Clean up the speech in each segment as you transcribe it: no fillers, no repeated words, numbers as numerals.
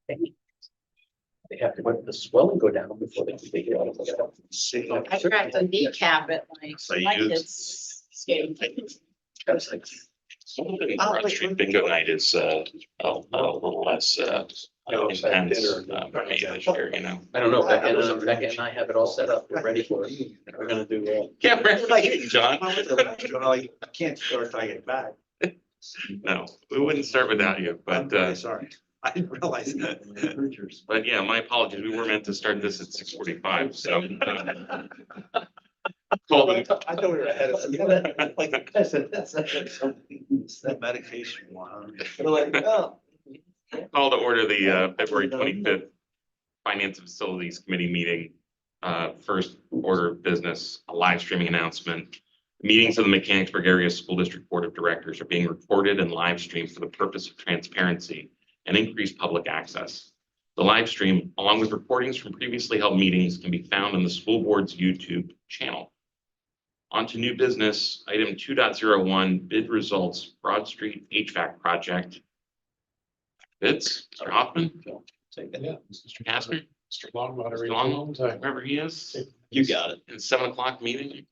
They have to let the swelling go down before they can figure out what it is. I tried to kneecap it, my kids skating. That's like, Broad Street bingo night is a little less intense for me this year, you know. I don't know, Becca and I have it all set up, we're ready for it. We're gonna do, Yeah, right, John. I can't start until I get back. No, we wouldn't start without you, I'm but really sorry. I didn't realize that. but yeah, my apologies. We were meant to start this at 6:45, so. Call I the thought we were ahead of. Like, I said, that's the medication one. We're like, oh. call to order the February 25th Finance and Facilities Committee meeting. First order of business, a live streaming announcement. Meetings of the Mechanicsburg Area School District Board of Directors are being recorded and live streamed for the purpose of transparency and increased public access. The live stream, along with recordings from previously held meetings, can be found on the school board's YouTube channel. On to new business, item 2.01, bid results, Broad Street HVAC project. Bids, Mr. Hoffman, Yeah, Mr. Kastner, Mr. Longwater, Mr. Long, wherever he is. you got it. It's 7 o'clock meeting.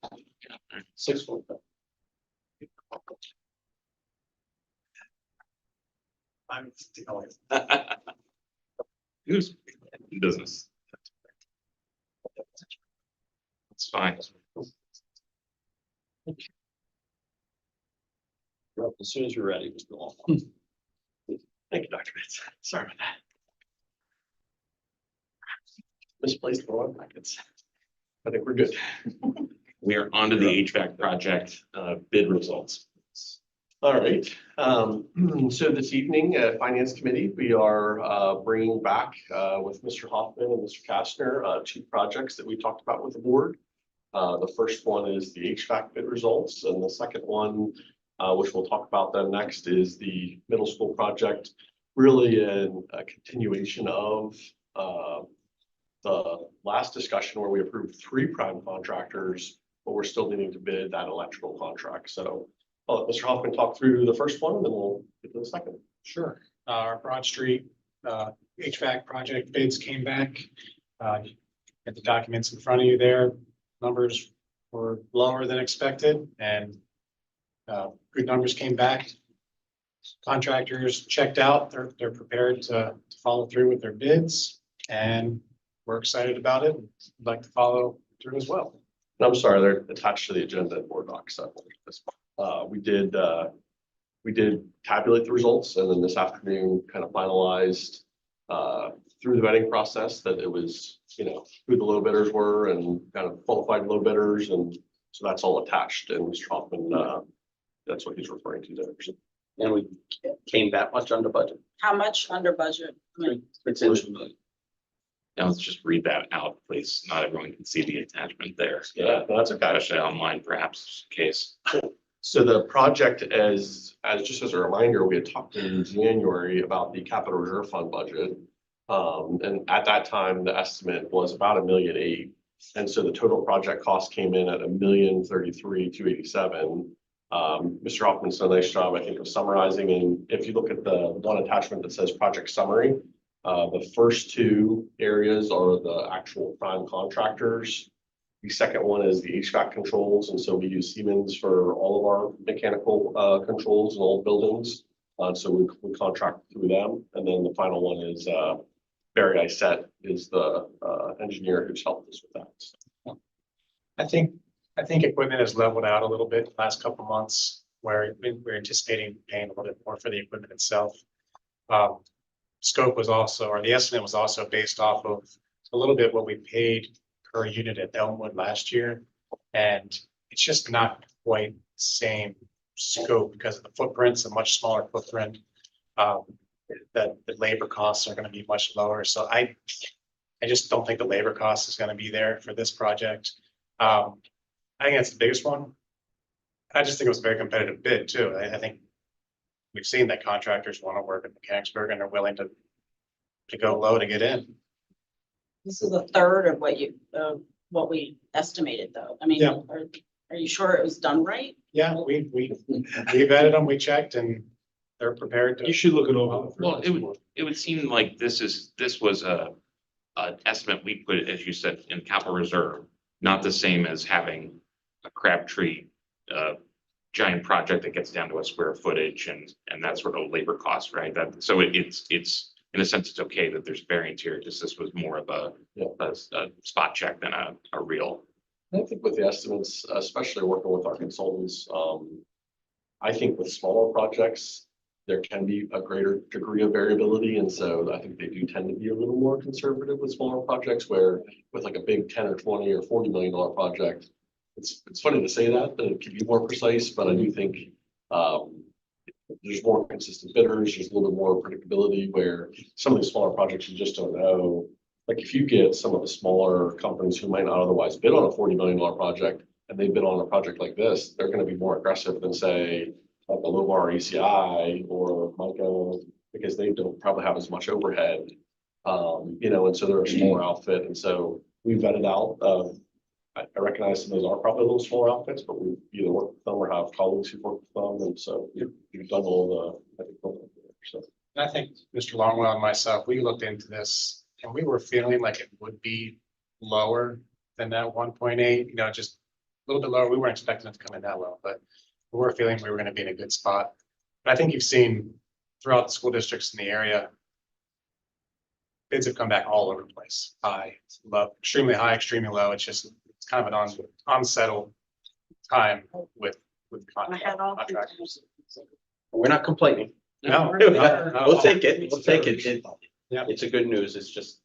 6:45. I'm still. Who's in business? It's fine. As soon as you're ready, Mr. Long. Thank you, Dr. Pitts. Sorry about that. Misplaced the wrong packets. I think we're good. We are on to the HVAC project bid results. All right, so this evening at Finance Committee, we are bringing back with Mr. Hoffman and Mr. Kastner, two projects that we talked about with the board. The first one is the HVAC bid results, and the second one, which we'll talk about then next, is the middle school project, really a continuation of the last discussion where we approved 3 prime contractors, but we're still needing to bid that electrical contract. So I'll let Mr. Hoffman talk through the first one, and then we'll get to the second. Sure. Our Broad Street HVAC project bids came back. Get the documents in front of you there. Numbers were lower than expected, and good numbers came back. Contractors checked out. They're prepared to follow through with their bids, and we're excited about it. We'd like to follow through as well. And I'm sorry, they're attached to the agenda and board docs. We did tabulate the results, and then this afternoon kind of finalized through the vetting process that it was, you know, who the low bidders were and kind of qualified low bidders. And so that's all attached. And Mr. Hoffman, that's what he's referring to there. And we came that much under budget. How much under budget? I mean, It's in, Now let's just read that out, please. Not everyone can see the attachment there. Yeah, that's okay. Especially online, perhaps, case. So the project, as just as a reminder, we had talked in January about the capital reserve fund budget. And at that time, the estimate was about $1.8 million. And so the total project cost came in at $1,033,287. Mr. Hoffman's done a nice job, I think, of summarizing. And if you look at the one attachment that says project summary, the first 2 areas are the actual prime contractors. The second one is the HVAC controls. And so we use Siemens for all of our mechanical controls in all buildings. So we contract through them. And then the final one is Barry Isett is the engineer who's helped us with that. I think equipment has leveled out a little bit the last couple of months, where we're anticipating paying a little bit more for the equipment itself. Scope was also, or the estimate was also based off of a little bit what we paid per unit at Elmwood last year. And it's just not quite the same scope because of the footprint's a much smaller footprint. That the labor costs are going to be much lower. So I just don't think the labor cost is going to be there for this project. I think that's the biggest one. I just think it was a very competitive bid too. I think we've seen that contractors want to work in Mechanicsburg and are willing to go low to get in. this is a third of what we estimated though. I mean, Yeah. are you sure it was done right? Yeah, we vetted them, we checked, and they're prepared to. You should look it over. Well, it would seem like this was an estimate we put, as you said, in capital reserve, not the same as having a Crabtree, giant project that gets down to a square footage and that sort of labor cost, right? So it's, in a sense, it's okay that there's variance here, just this was more of a spot check than a real. I think with the estimates, especially working with our consultants, I think with smaller projects, there can be a greater degree of variability. And so I think they do tend to be a little more conservative with smaller projects, where with like a big 10 or 20 or $40 million project, it's funny to say that it can be more precise, but I do think there's more consistent bidders, there's a little bit more predictability, where some of these smaller projects you just don't know. Like if you get some of the smaller companies who might not otherwise bid on a $40 million project and they bid on a project like this, they're going to be more aggressive than say like a low bar ECI or Mico, because they don't probably have as much overhead, and so they're a smaller outfit. And so we vetted out, I recognize some of those are probably a little smaller outfits, but we either work with them or have colleagues who work with them. And so you've done all the, so. And I think Mr. Longwell and myself, we looked into this and we were feeling like it would be lower than that 1.8, just a little bit lower. We weren't expecting it to come in that low, but we were feeling we were going to be in a good spot. But I think you've seen throughout the school districts in the area, bids have come back all over the place. High, low, extremely high, extremely low. It's kind of an unsettled time with I had all three contractors. times. We're not complaining. No, We'll take it, we'll take it. Yeah. It's a good news, it's just,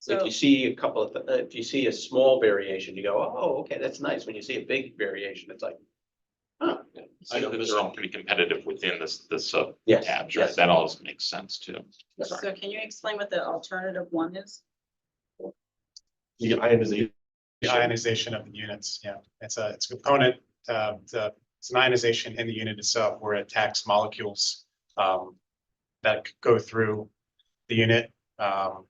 if So, you see a couple of, if you see a small variation, you go, oh, okay, that's nice. When you see a big variation, it's like, huh. I know they're all pretty competitive within the sub Yes, tabs, right? yes. That all makes sense too. so can you explain what the alternative one is? The ionization. the ionization of the units. Yeah, it's a component. It's an ionization in the unit itself where it attacks molecules that go through the unit to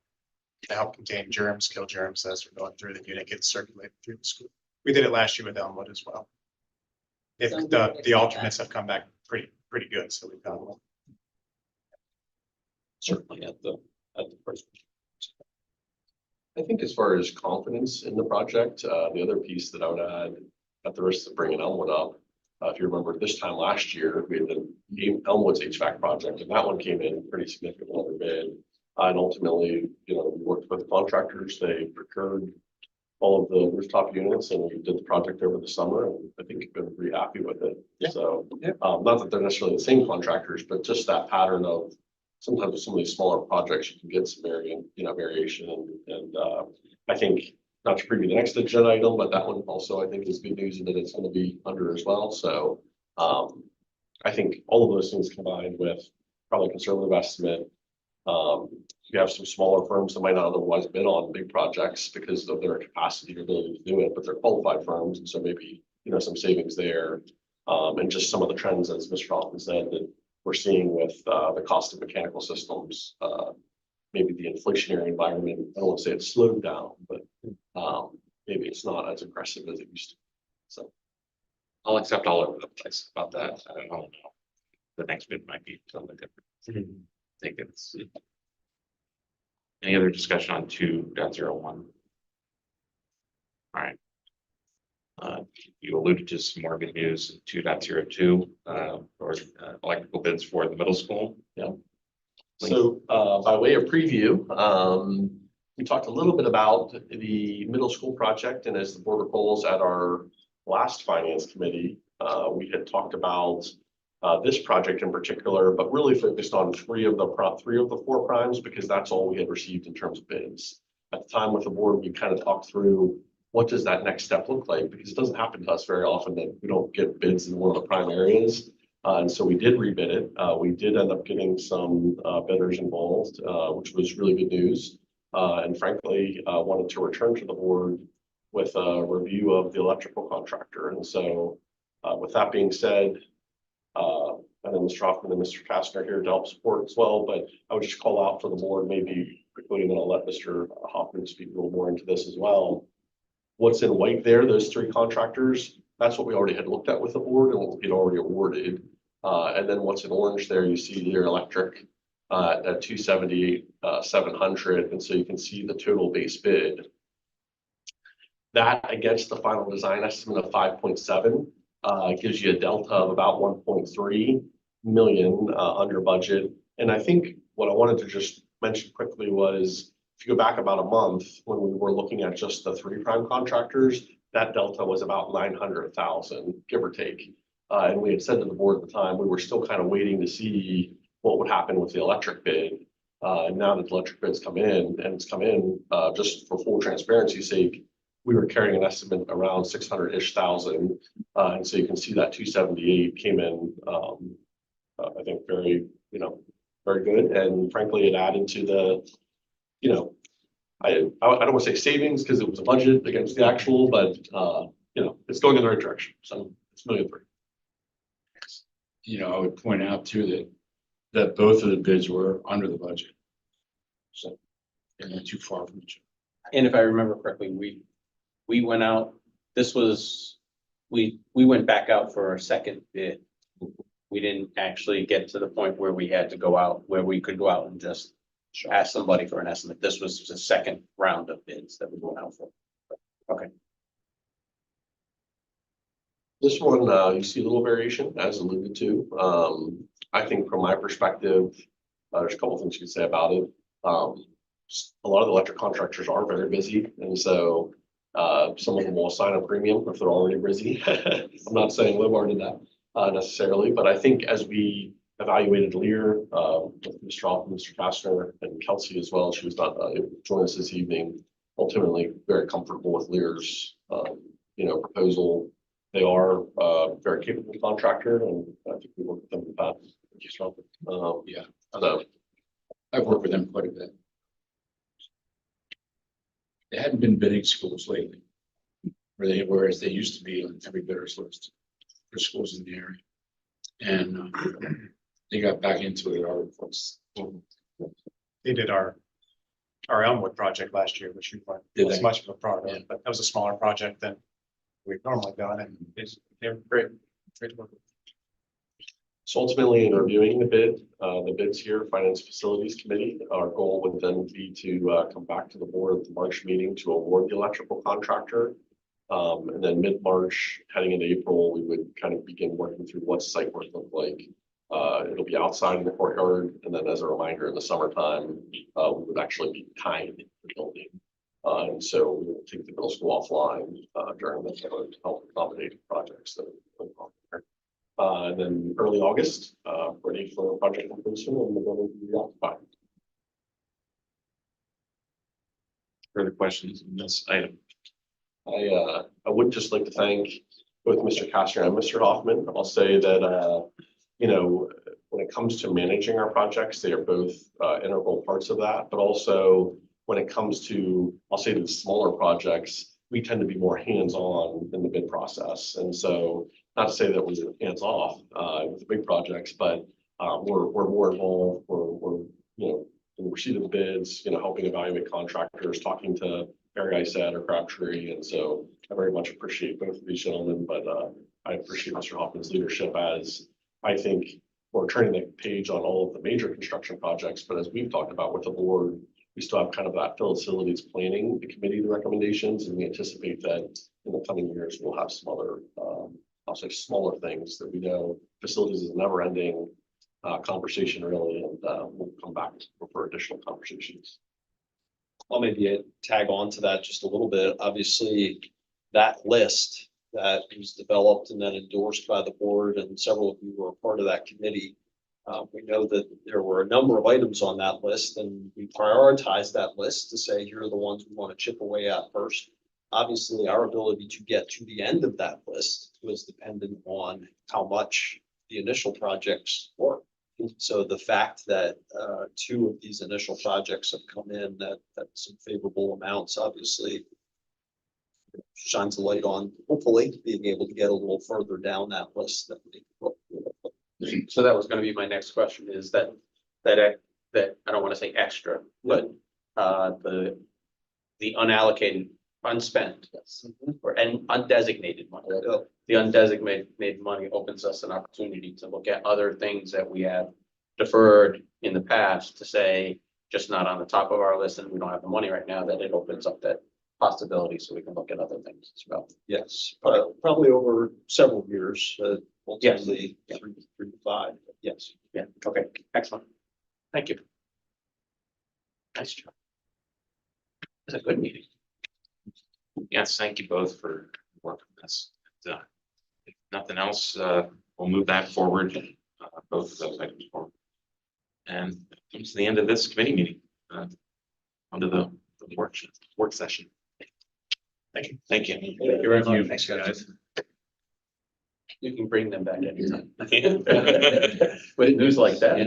help contain germs, kill germs as they're going through the unit, get circulated through the school. We did it last year with Elmwood as well. If the alternates have come back pretty good, so we've got one. Certainly at the first. I think as far as confidence in the project, the other piece that I would add, at the risk of bringing Elmwood up, if you remember this time last year, we had the Elmwood's HVAC project, and that one came in pretty significantly under bid. And ultimately, we worked with the contractors, they procured all of the rooftop units, and we did the project over the summer, and I think we've been pretty happy with it. Yeah. So, not that they're necessarily the same contractors, but just that pattern of sometimes with some of these smaller projects, you can get some variation. And I think, not to preview the next agenda item, but that one also I think is good news in that it's going to be under as well. So I think all of those things combined with probably a conservative estimate. You have some smaller firms that might not otherwise bid on big projects because of their capacity or ability to do it, but they're qualified firms. And so maybe, some savings there. And just some of the trends, as Mr. Hoffman said, that we're seeing with the cost of mechanical systems, maybe the inflationary environment, I don't want to say it's slowed down, but maybe it's not as aggressive as it used to be. So I'll accept all over the place about that. I don't know. The next bid might be totally different. I think it's. Any other discussion on 2.01? All right. You alluded to some more good news in 2.02 or electrical bids for the middle school. Yeah. So by way of preview, we talked a little bit about the middle school project, and as the board recalls at our last finance committee, we had talked about this project in particular, but really focused on three of the four primes because that's all we had received in terms of bids. At the time with the board, we kind of talked through what does that next step look like, because it doesn't happen to us very often that we don't get bids in one of the prime areas. And so we did rebid it. We did end up getting some bidders involved, which was really good news. And frankly, wanted to return to the board with a review of the electrical contractor. And so with that being said, and then Mr. Hoffman and Mr. Kastner here to help support as well, but I would just call out for the board maybe quickly, and then I'll let Mr. Hoffman speak a little more into this as well. What's in white there, those three contractors, that's what we already had looked at with the board and what we had already awarded. And then what's in orange there, you see your electric at 270, 700, and so you can see the total base bid. That against the final design estimate of 5.7 gives you a delta of about 1.3 million under budget. And I think what I wanted to just mention quickly was, if you go back about a month when we were looking at just the 3 prime contractors, that delta was about 900,000, give or take. And we had said to the board at the time, we were still kind of waiting to see what would happen with the electric bid. And now that the electric bid's come in, and it's come in just for full transparency's sake, we were carrying an estimate around 600-ish thousand. And so you can see that 278 came in, I think very, very good. And frankly, it added to the, I don't want to say savings because it was a budget against the actual, but it's going in the right direction. So it's $1.3 million. I would point out too that both of the bids were under the budget. So they're not too far from each other. And if I remember correctly, we went out, we went back out for our second bid. We didn't actually get to the point where we had to go out, where we could go out and just ask somebody for an estimate. This was the second round of bids that we went out for. Okay. This one, you see a little variation as alluded to. I think from my perspective, there's a couple things you can say about it. A lot of the electric contractors are very busy, and so some of them will assign a premium if they're already busy. I'm not saying Libar did that necessarily, but I think as we evaluated Lear with Mr. Hoffman, Mr. Kastner, and Kelsey as well, she was not able to join us this evening. Ultimately, very comfortable with Lear's proposal. They are a very capable contractor, and I think we worked with them in the past. Yeah, So I've worked with them quite a bit. They hadn't been bidding schools lately, whereas they used to be on every bidder's list for schools in the area. And they got back into it. They did our Elmwood project last year, which we weren't Did as they? much of a part Yeah. of, but that was a smaller project than we've normally done, and they're great. Great to work with. So ultimately, in reviewing the bids here, Finance Facilities Committee, our goal would then be to come back to the board at the March meeting to award the electrical contractor. And then mid-March, heading into April, we would kind of begin working through what site work look like. It'll be outside in the courtyard, and then as a reminder, in the summertime, we would actually be tying the building. And so we will take the middle school offline during the summer to help accommodate projects that are going on there. And then early August, ready for project completion and the building will be occupied. Further questions on this item? I would just like to thank both Mr. Kastner and Mr. Hoffman. I'll say that, when it comes to managing our projects, they are both integral parts of that, but also when it comes to, I'll say the smaller projects, we tend to be more hands-on in the bid process. And so not to say that we're hands-off with the big projects, but we're more involved. We're in receipt of the bids, helping evaluate contractors, talking to Barry Isett or Crabtree. And so I very much appreciate both of these gentlemen, but I appreciate Mr. Hoffman's leadership as I think we're turning the page on all of the major construction projects. But as we've talked about with the board, we still have kind of that facilities planning, the committee, the recommendations, and we anticipate that in the coming years, we'll have some other, I'll say smaller things that we know facilities is a never ending conversation really, and we'll come back for additional conversations. I'll maybe tag on to that just a little bit. Obviously, that list that was developed and then endorsed by the board, and several of you were a part of that committee. We know that there were a number of items on that list, and we prioritized that list to say, here are the ones we want to chip away at first. Obviously, our ability to get to the end of that list was dependent on how much the initial projects were. So the fact that 2 of these initial projects have come in at some favorable amounts, obviously shines a light on hopefully being able to get a little further down that list. So that was gonna be my next question, is that I don't wanna say extra, but the unallocated unspent Yes. or undesignated money. Yeah. The undesignated money opens us an opportunity to look at other things that we have deferred in the past to say, just not on the top of our list and we don't have the money right now, that it opens up that possibility so we can look at other things as well. Yes, probably over several years, ultimately Yes. 3 to 5, but yes. Yeah, okay, excellent. Thank you. Nice job. It's a good meeting. Yes, thank you both for working on this. If nothing else, we'll move that forward, both of those items forward. And that comes to the end of this committee meeting. Onto the work session. Thank you. Thank you. Thank you very much. Thanks, guys. You can bring them back anytime. With news like that. I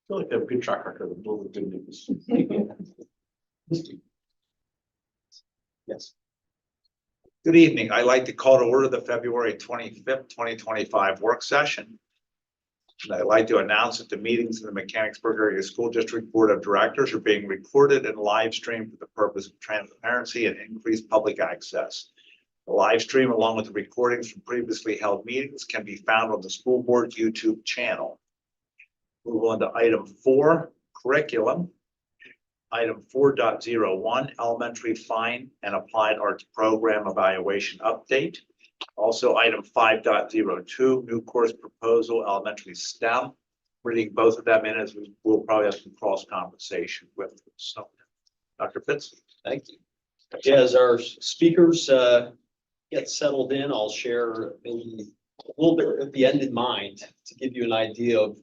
feel like they have a good track record of building good news. Yes. Good evening. I'd like to call to order the February 25th, 2025 work session. And I'd like to announce that the meetings in the Mechanicsburg Area School District Board of Directors are being recorded and live streamed for the purpose of transparency and increased public access. The live stream, along with the recordings from previously held meetings, can be found on the school board YouTube channel. Move on to item 4, curriculum. Item 4.01, elementary fine and applied arts program evaluation update. Also, item 5.02, new course proposal, elementary STEM. Reading both of them in as we will probably have some cross conversation with them. So, Dr. Fitz. Thank you. Yeah, as our speakers get settled in, I'll share maybe a little bit at the end in mind to give you an idea of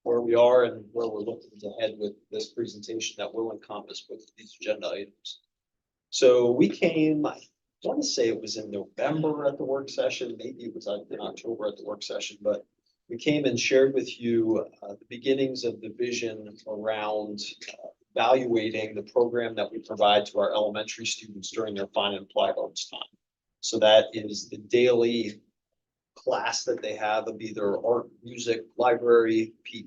where we are and where we're looking ahead with this presentation that will encompass both of these agenda items. So we came, I want to say it was in November at the work session, maybe it was in October at the work session, but we came and shared with you the beginnings of the vision around evaluating the program that we provide to our elementary students during their fine and applied arts time. So that is the daily class that they have of either art, music, library, PE.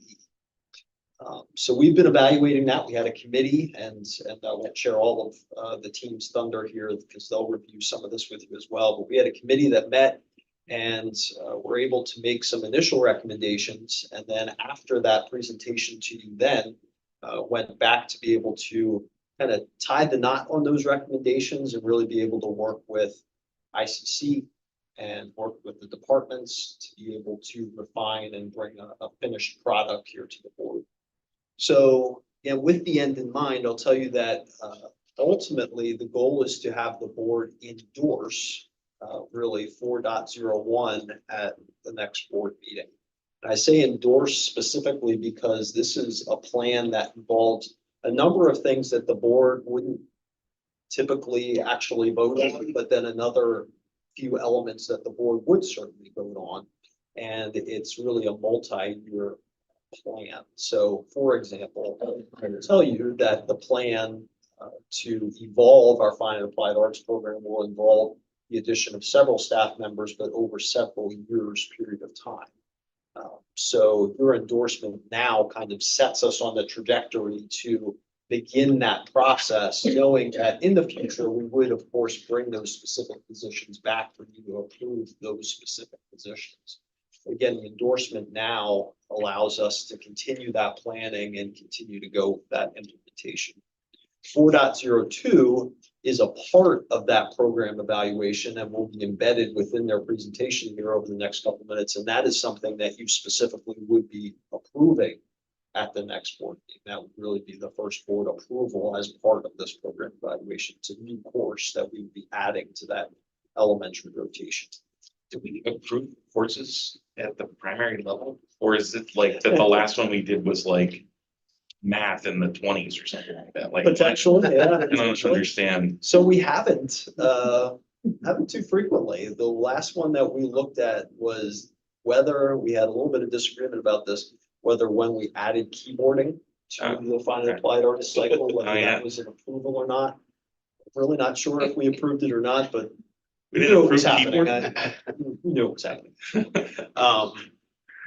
So we've been evaluating that. We had a committee and I won't share all of the team's thunder here because they'll review some of this with you as well. But we had a committee that met and were able to make some initial recommendations. And then after that presentation to you then went back to be able to kind of tie the knot on those recommendations and really be able to work with ICC and work with the departments to be able to refine and bring a finished product here to the board. So, yeah, with the end in mind, I'll tell you that ultimately the goal is to have the board endorse really 4.01 at the next board meeting. And I say endorse specifically because this is a plan that involves a number of things that the board wouldn't typically actually vote on, but then another few elements that the board would certainly vote on. And it's really a multi-year plan. So for example, I will tell you that the plan to evolve our fine and applied arts program will involve the addition of several staff members, but over several years period of time. So your endorsement now kind of sets us on the trajectory to begin that process, knowing that in the future, we would of course bring those specific positions back for you to approve those specific positions. Again, the endorsement now allows us to continue that planning and continue to go with that implementation. 4.02 is a part of that program evaluation and will be embedded within their presentation here over the next couple of minutes. And that is something that you specifically would be approving at the next board meeting. That would really be the first board approval as part of this program evaluation. It's a new course that we would be adding to that elementary rotation. Do we approve courses at the primary level? Or is it like that the last one we did was like math in the 20s or something like that? Like Potentially, yeah. I don't understand. So we haven't too frequently. The last one that we looked at was whether we had a little bit of disagreement about this, whether when we added keyboarding to the fine and applied arts cycle, whether that was an approval or not. Really not sure if we approved it or not, but We didn't it was approve happening. keyboard. We knew it was happening.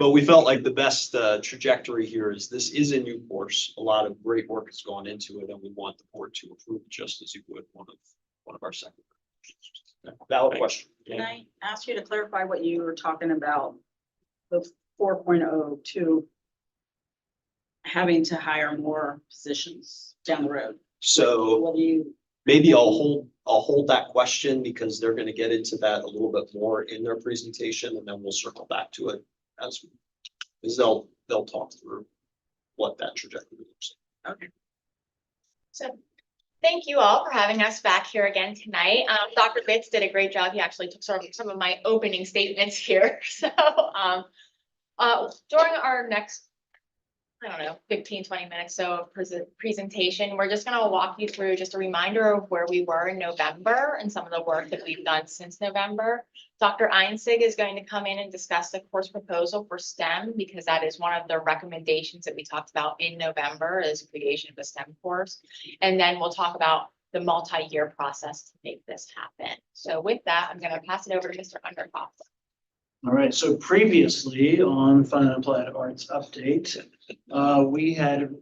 But we felt like the best trajectory here is this is a new course. A lot of great work has gone into it, and we want the board to approve it just as you would one of our second. Valid question. Can I ask you to clarify what you were talking about? The 4.0 to having to hire more positions down the road. So What do you, maybe I'll hold that question because they're gonna get into that a little bit more in their presentation, and then we'll circle back to it as because they'll talk through what that trajectory looks like. okay. So thank you all for having us back here again tonight. Dr. Bitts did a great job. He actually took some of my opening statements here. So during our next, I don't know, 15, 20 minutes so of presentation, we're just going to walk you through just a reminder of where we were in November and some of the work that we've done since November. Dr. Einsig is going to come in and discuss the course proposal for STEM because that is one of the recommendations that we talked about in November is creation of a STEM course. And then we'll talk about the multi-year process to make this happen. So with that, I'm going to pass it over to Mr. Underhoff. All right, so previously on Fine and Applied Arts Update, we had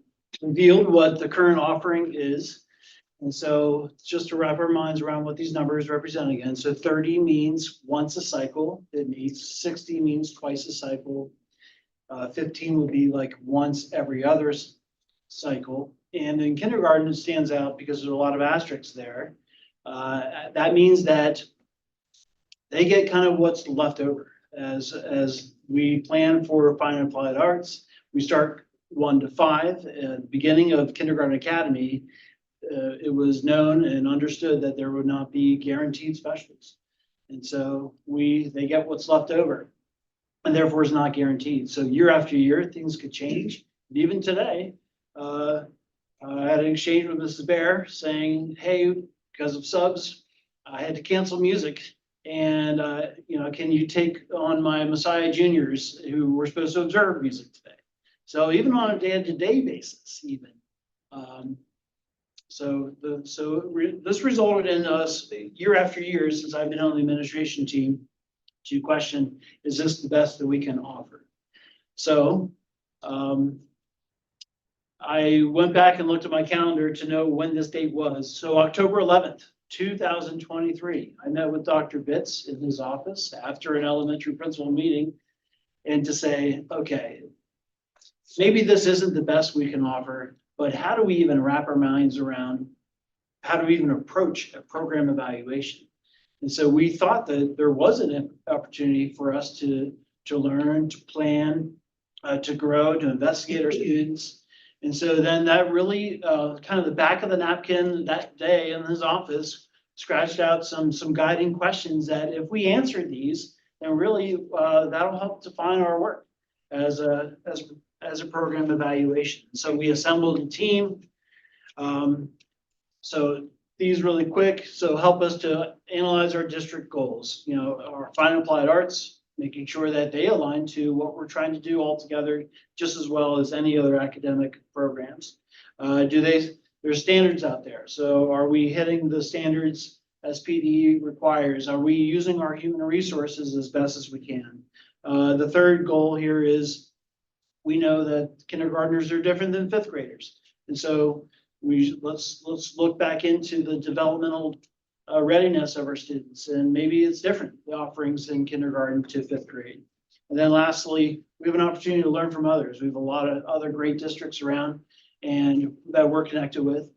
revealed what the current offering is. And so just to wrap our minds around what these numbers represent again. So 30 means once a cycle, it means 60 means twice a cycle. 15 would be like once every other cycle. And in kindergarten, it stands out because there's a lot of asterisks there. That means that they get kind of what's left over. As we plan for Fine and Applied Arts, we start 1 to 5. At the beginning of Kindergarten Academy, it was known and understood that there would not be guaranteed specials. And so they get what's left over and therefore is not guaranteed. So year after year, things could change. And even today, I had an exchange with Mrs. Bear saying, hey, because of subs, I had to cancel music. And, can you take on my Messiah juniors who were supposed to observe music today? So even on a day-to-day basis, even. This resulted in us year after year since I've been on the administration team to question, is this the best that we can offer? So I went back and looked at my calendar to know when this date was. So October 11th. 2023, I met with Dr. Bitts in his office after an elementary principal meeting and to say, okay, maybe this isn't the best we can offer, but how do we even wrap our minds around how do we even approach a program evaluation? And so we thought that there was an opportunity for us to learn, to plan, to grow, to investigate our students. And so then that really kind of the back of the napkin that day in his office scratched out some guiding questions that if we answered these, then really that'll help define our work as a program evaluation. So we assembled a team. So these really quick. So help us to analyze our district goals, our Fine and Applied Arts, making sure that they align to what we're trying to do all together, just as well as any other academic programs. There's standards out there. So are we hitting the standards as PD requires? Are we using our human resources as best as we can? The third goal here is we know that kindergartners are different than fifth graders. And so let's look back into the developmental readiness of our students, and maybe it's different, the offerings in kindergarten to fifth grade. And then lastly, we have an opportunity to learn from others. We have a lot of other great districts around and that we're connected with,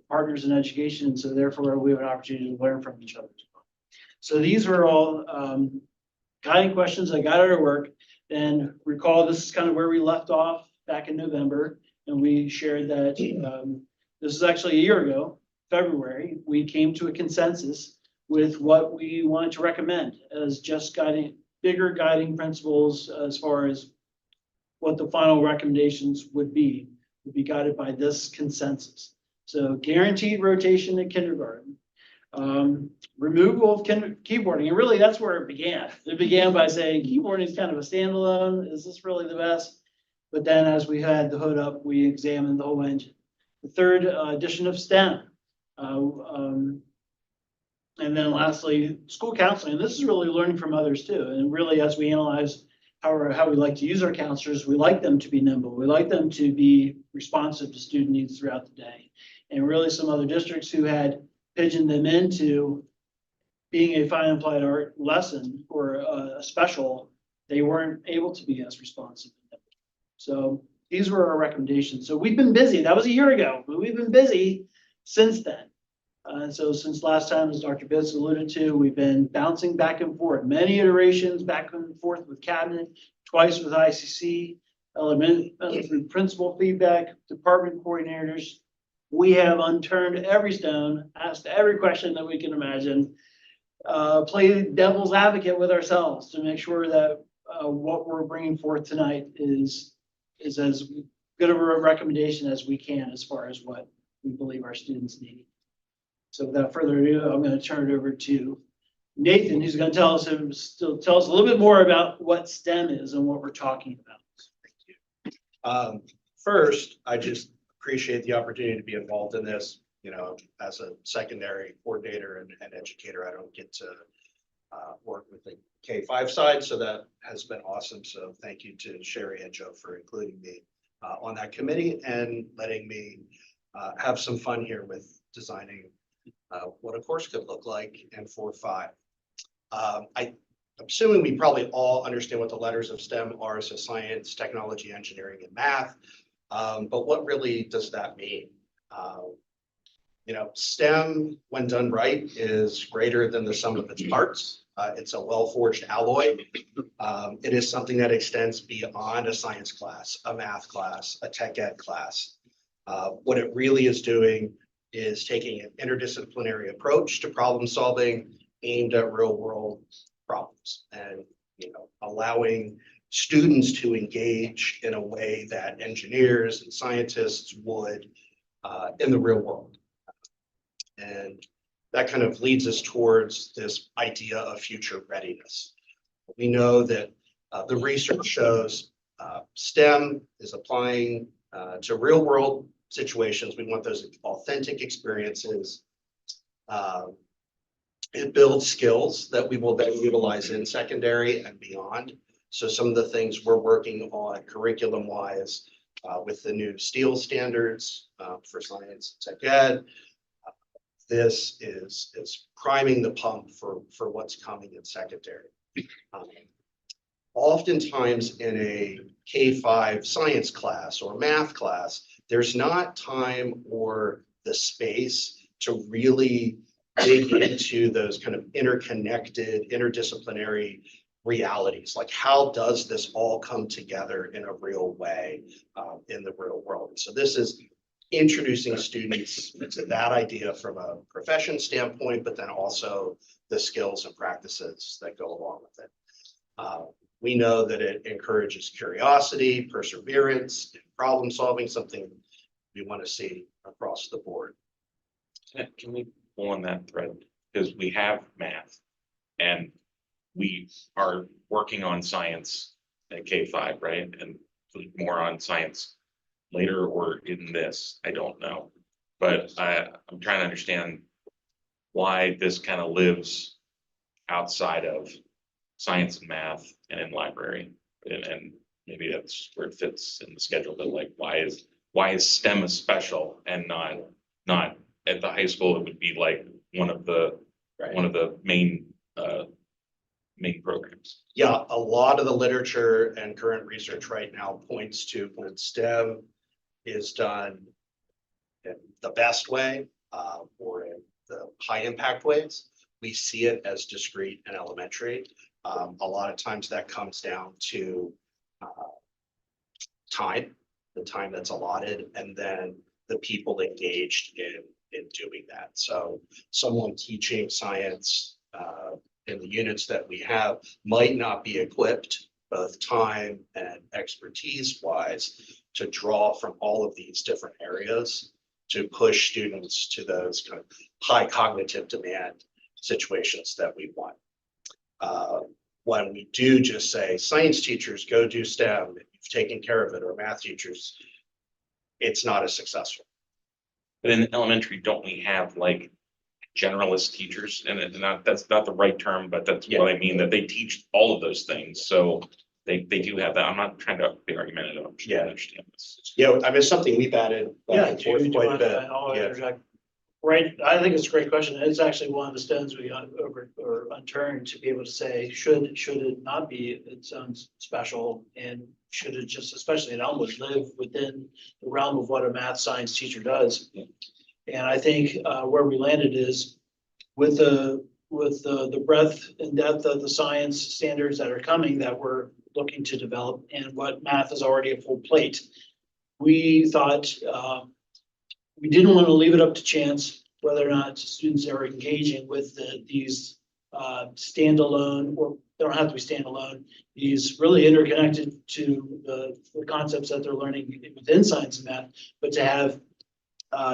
partners in education, and so therefore we have an opportunity to learn from each other. So these are all guiding questions that got our work. And recall, this is kind of where we left off back in November, and we shared that this is actually a year ago. February, we came to a consensus with what we wanted to recommend as just bigger guiding principles as far as what the final recommendations would be guided by this consensus. So guaranteed rotation in kindergarten, removal of keyboarding, and really that's where it began. It began by saying keyboarding is kind of a standalone. Is this really the best? But then as we had the hood up, we examined the whole engine. The third addition of STEM. And then lastly, school counseling. This is really learning from others too. And really, as we analyze how we like to use our counselors, we like them to be nimble. We like them to be responsive to student needs throughout the day. And really some other districts who had pigeoned them into being a fine applied art lesson or a special, they weren't able to be as responsive. So these were our recommendations. So we've been busy. That was a year ago, but we've been busy since then. So since last time, as Dr. Bitts alluded to, we've been bouncing back and forth, many iterations back and forth with cabinet, twice with ICC, elementary principal feedback, department coordinators. We have unturned every stone, asked every question that we can imagine, played devil's advocate with ourselves to make sure that what we're bringing forth tonight is as good of a recommendation as we can as far as what we believe our students need. So without further ado, I'm going to turn it over to Nathan, who's going to tell us a little bit more about what STEM is and what we're talking about. First, I just appreciate the opportunity to be involved in this. You know, as a secondary coordinator and educator, I don't get to work with the K-5 side, so that has been awesome. So thank you to Sherry and Joe for including me on that committee and letting me have some fun here with designing what a course could look like in 4-5. I'm assuming we probably all understand what the letters of STEM are, so science, technology, engineering, and math. But what really does that mean? You know, STEM, when done right, is greater than the sum of its parts. It's a well-forged alloy. It is something that extends beyond a science class, a math class, a tech ed class. What it really is doing is taking an interdisciplinary approach to problem solving aimed at real world problems and, you know, allowing students to engage in a way that engineers and scientists would in the real world. And that kind of leads us towards this idea of future readiness. We know that the research shows STEM is applying to real world situations. We want those authentic experiences. It builds skills that we will then utilize in secondary and beyond. So some of the things we're working on curriculum wise with the new STEEL standards for science and tech ed, this is priming the pump for what's coming in secondary. Oftentimes in a K-5 science class or math class, there's not time or the space to really dig into those kind of interconnected, interdisciplinary realities. Like, how does this all come together in a real way in the real world? So this is introducing students to that idea from a profession standpoint, but then also the skills and practices that go along with it. We know that it encourages curiosity, perseverance, and problem solving, something we want to see across the board. Can we pull on that thread? Because we have math and we are working on science at K-5, right? And more on science later or in this, I don't know. But I'm trying to understand why this kind of lives outside of science and math and in library. And maybe that's where it fits in the schedule, but like, why is STEM a special and not at the high school? It would be like one of the main programs. Yeah, a lot of the literature and current research right now points to when STEM is done in the best way or in the high impact ways, we see it as discrete and elementary. A lot of times that comes down to the time that's allotted, and then the people engaged in doing that. So someone teaching science in the units that we have might not be equipped, both time and expertise wise, to draw from all of these different areas to push students to those kind of high cognitive demand situations that we want. When we do just say science teachers go do STEM, you've taken care of it, or math teachers, it's not as successful. But in elementary, don't we have like generalist teachers? And that's not the right term, but that's what I mean, that they teach all of those things. So they do have that. I'm not trying to be argumentative. I'm sure I understand this. Yeah, I mean, it's something we've added back Yeah, and do you forth quite a want bit. to, I'll Yeah. interject. Right, I think it's a great question. It's actually one of the stones we over or unturned to be able to say, should it not be its own special? And should it just, especially in Elmwood, live within the realm of what a math science teacher does? And I think where we landed is with the breadth and depth of the science standards that are coming that we're looking to develop and what math is already a full plate. We thought we didn't want to leave it up to chance whether or not students are engaging with these standalone, or they don't have to be standalone, these really interconnected to the concepts that they're learning within science and math, but to have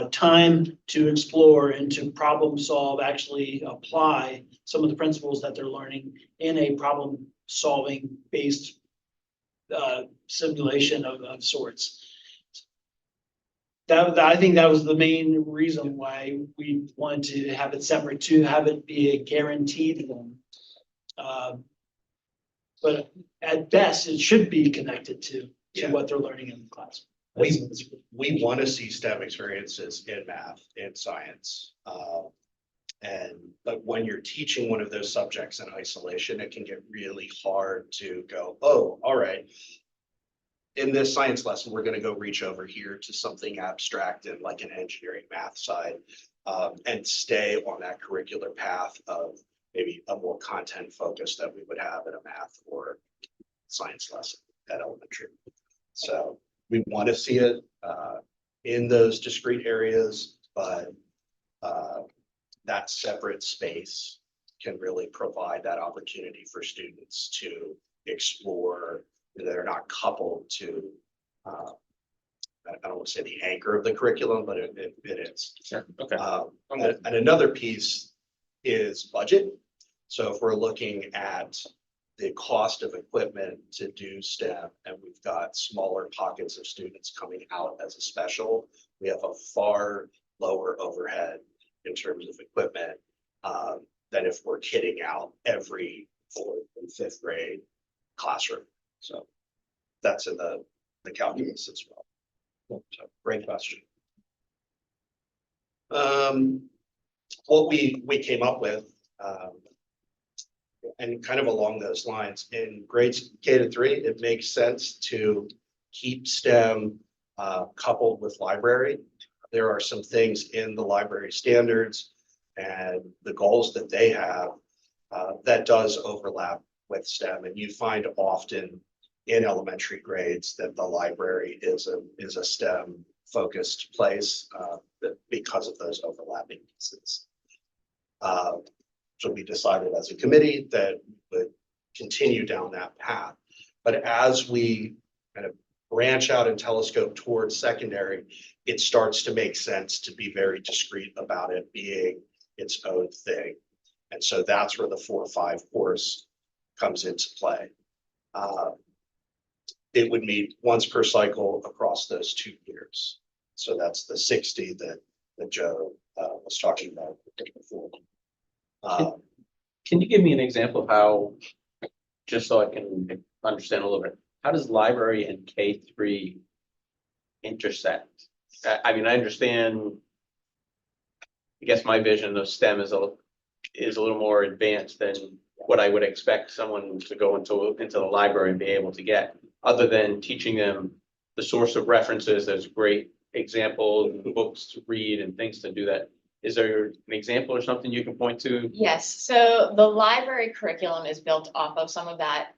time to explore and to problem solve, actually apply some of the principles that they're learning in a problem solving based simulation of sorts. I think that was the main reason why we wanted to have it separate, to have it be a guaranteed one. But at best, it should be connected to what they're learning in the class. We want to see STEM experiences in math and science. But when you're teaching one of those subjects in isolation, it can get really hard to go, oh, all right. In this science lesson, we're going to go reach over here to something abstract and like an engineering math side, and stay on that curricular path of maybe a more content focus that we would have in a math or science lesson at elementary. So we want to see it in those discrete areas, but that separate space can really provide that opportunity for students to explore that are not coupled to, I don't want to say the anchor of the curriculum, but it is. Sure, okay. And another piece is budget. So if we're looking at the cost of equipment to do STEM, and we've got smaller pockets of students coming out as a special, we have a far lower overhead in terms of equipment than if we're kitting out every 4th and 5th grade classroom. So that's in the calculus as well. So great question. What we came up with, and kind of along those lines, in grades K-3, it makes sense to keep STEM coupled with library. There are some things in the library standards and the goals that they have that does overlap with STEM. And you find often in elementary grades that the library is a STEM focused place because of those overlapping pieces. So we decided as a committee that we would continue down that path. But as we kind of branch out and telescope towards secondary, it starts to make sense to be very discreet about it being its own thing. And so that's where the 4-5 course comes into play. It would meet once per cycle across those 2 years. So that's the 60 that Joe was talking about before. Can you give me an example of how, just so I can understand a little bit, how does library and K-3 intersect? I mean, I understand, I guess my vision of STEM is a little more advanced than what I would expect someone to go into the library and be able to get, other than teaching them the source of references. There's great examples, books to read and things to do that. Is there an example or something you can point to? Yes, so the library curriculum is built off of some of that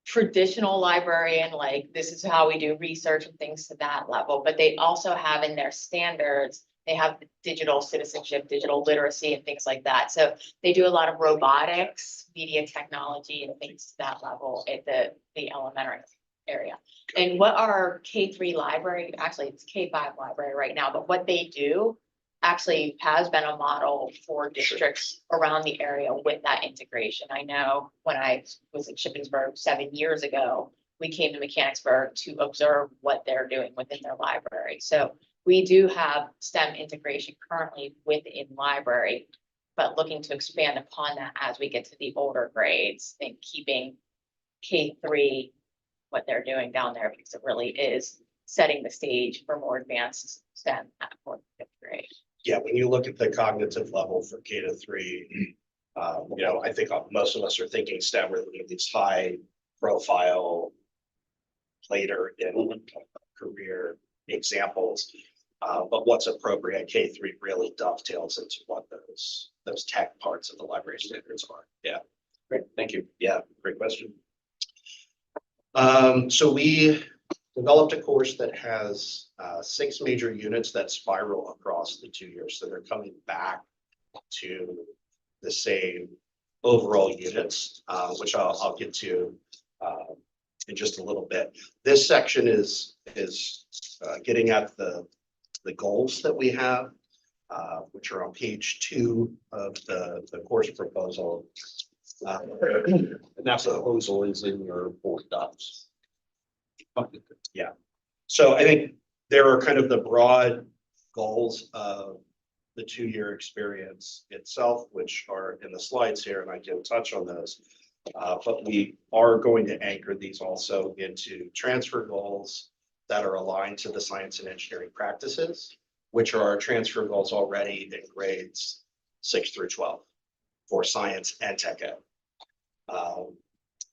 traditional librarian, like this is how we do research and things to that level, but they also have in their standards, they have digital citizenship, digital literacy and things like that. So they do a lot of robotics, media technology and things to that level at the elementary area. And what our K-3 library, actually it's K-5 library right now, but what they do actually has been a model for districts around the area with that integration. I know when I was at Shippensburg 7 years ago, we came to Mechanicsburg to observe what they're doing within their library. So we do have STEM integration currently within library, but looking to expand upon that as we get to the older grades and keeping K3, what they're doing down there, because it really is setting the stage for more advanced STEM at fourth, fifth grade. Yeah, when you look at the cognitive level for K to 3, I think most of us are thinking STEM, we're looking at these high profile later in career examples. But what's appropriate at K3 really dovetails into what those tech parts of the library standards are. Yeah, Great, thank you. yeah, great question. So we developed a course that has 6 major units that spiral across the 2 years. So they're coming back to the same overall units, which I'll get to in just a little bit. This section is getting at the goals that we have, which are on page 2 of the course proposal. And that proposal is in your board docs. Yeah, so I think there are kind of the broad goals of the 2-year experience itself, which are in the slides here, and I can touch on those. But we are going to anchor these also into transfer goals that are aligned to the science and engineering practices, which are our transfer goals already in grades 6 through 12 for science and tech ed.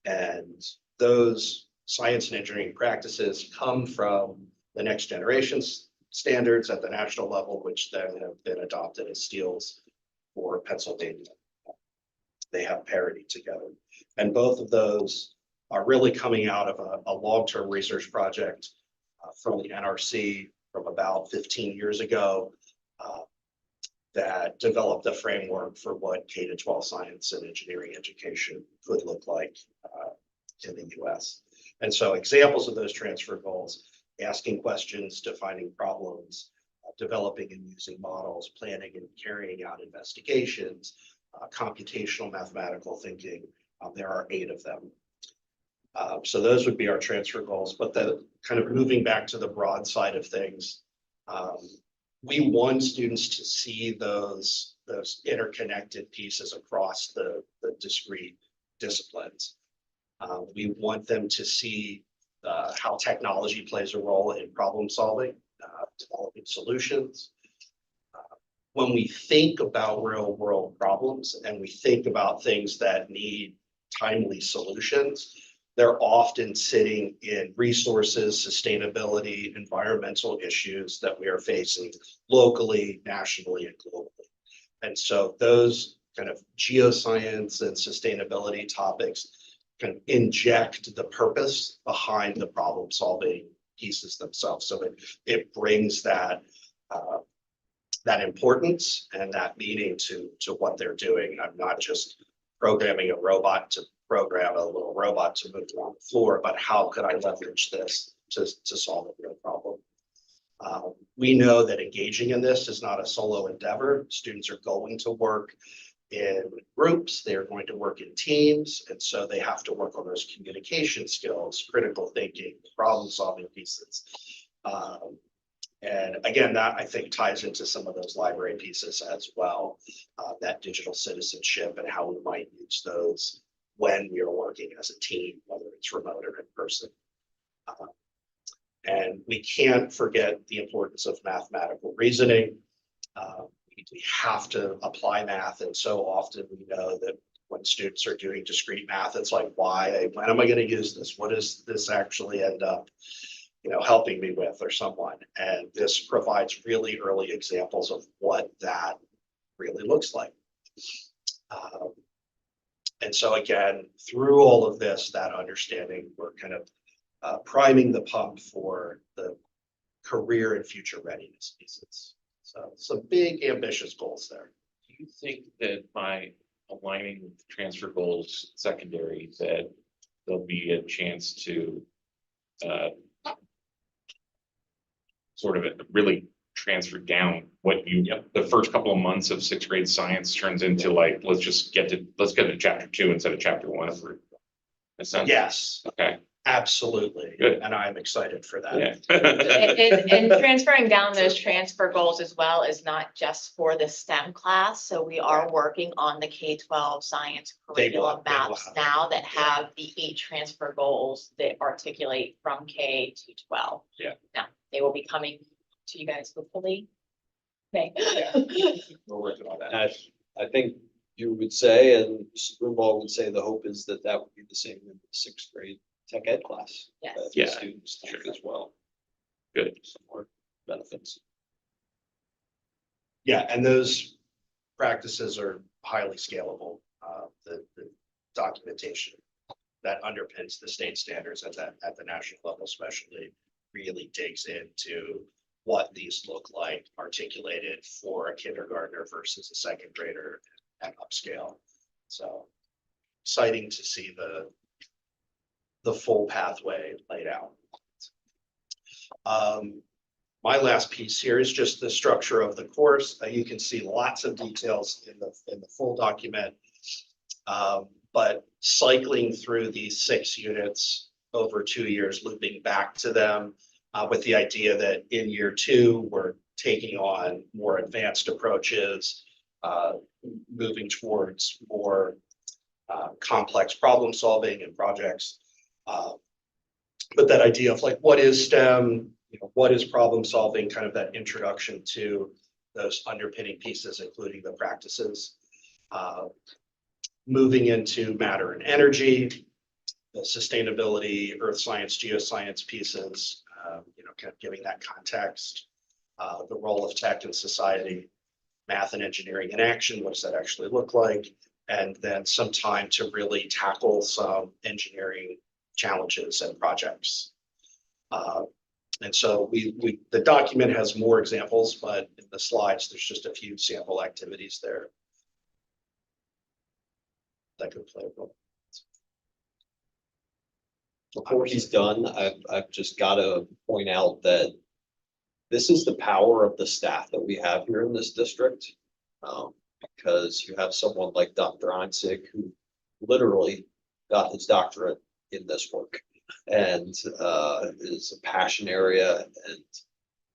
And those science and engineering practices come from the next generation standards at the national level, which then have been adopted as steels for Pennsylvania. They have parity together. And both of those are really coming out of a long-term research project from the NRC from about 15 years ago that developed a framework for what K-12 science and engineering education could look like in the US. And so examples of those transfer goals: asking questions, defining problems, developing and using models, planning and carrying out investigations, computational mathematical thinking. There are 8 of them. So those would be our transfer goals, but the kind of moving back to the broad side of things, we want students to see those interconnected pieces across the discrete disciplines. We want them to see how technology plays a role in problem solving, developing solutions. When we think about real world problems and we think about things that need timely solutions, they're often sitting in resources, sustainability, environmental issues that we are facing locally, nationally, and globally. And so those kind of geoscience and sustainability topics can inject the purpose behind the problem solving pieces themselves. So it brings that importance and that meaning to what they're doing. I'm not just programming a robot to program a little robot to move around the floor, but how could I leverage this to solve a real problem? We know that engaging in this is not a solo endeavor. Students are going to work in groups, they're going to work in teams, and so they have to work on those communication skills, critical thinking, problem solving pieces. And again, that I think ties into some of those library pieces as well, that digital citizenship and how we might use those when we are working as a team, whether it's remote or in person. And we can't forget the importance of mathematical reasoning. We have to apply math, and so often we know that when students are doing discrete math, it's like, when am I going to use this? What does this actually end up helping me with, or someone? And this provides really early examples of what that really looks like. And so again, through all of this, that understanding, we're kind of priming the pump for the career and future readiness pieces. So some big ambitious goals there. Do you think that by aligning with transfer goals secondary, that there'll be a chance to sort of really transfer down what the first couple of months of 6th grade science turns into, like, let's get to chapter 2 instead of chapter 1 for a sense? Yes. Okay. Absolutely. Good. And I'm excited for that. Yeah. And transferring down those transfer goals as well is not just for the STEM class. So we are working on the K-12 science curriculum they will maps have- now that have the 8 transfer goals that articulate from K to 12. Yeah. Now, they will be coming to you guys hopefully. Okay. We're working on that. I think you would say, and Mr. Brumbaugh would say, the hope is that that would be the same in the 6th grade tech ed class. Yes. that Yeah, the students take as well. Good. Some more benefits. Yeah, and those practices are highly scalable. The documentation that underpins the state standards at the national level especially really digs into what these look like articulated for a kindergartner versus a second grader at upscale. So exciting to see the full pathway laid out. My last piece here is just the structure of the course. You can see lots of details in the full document. But cycling through these 6 units over 2 years, looping back to them with the idea that in year 2, we're taking on more advanced approaches, moving towards more complex problem solving and projects. But that idea of like, what is STEM? What is problem solving? Kind of that introduction to those underpinning pieces, including the practices. Moving into matter and energy, the sustainability, earth science, geoscience pieces, kind of giving that context, the role of tech in society, math and engineering in action, what does that actually look like? And then some time to really tackle some engineering challenges and projects. And so the document has more examples, but in the slides, there's just a few sample activities there that could play a role. Before he's done, I've just got to point out that this is the power of the staff that we have here in this district. Because you have someone like Dr. Einzig, who literally got his doctorate in this work and is a passion area and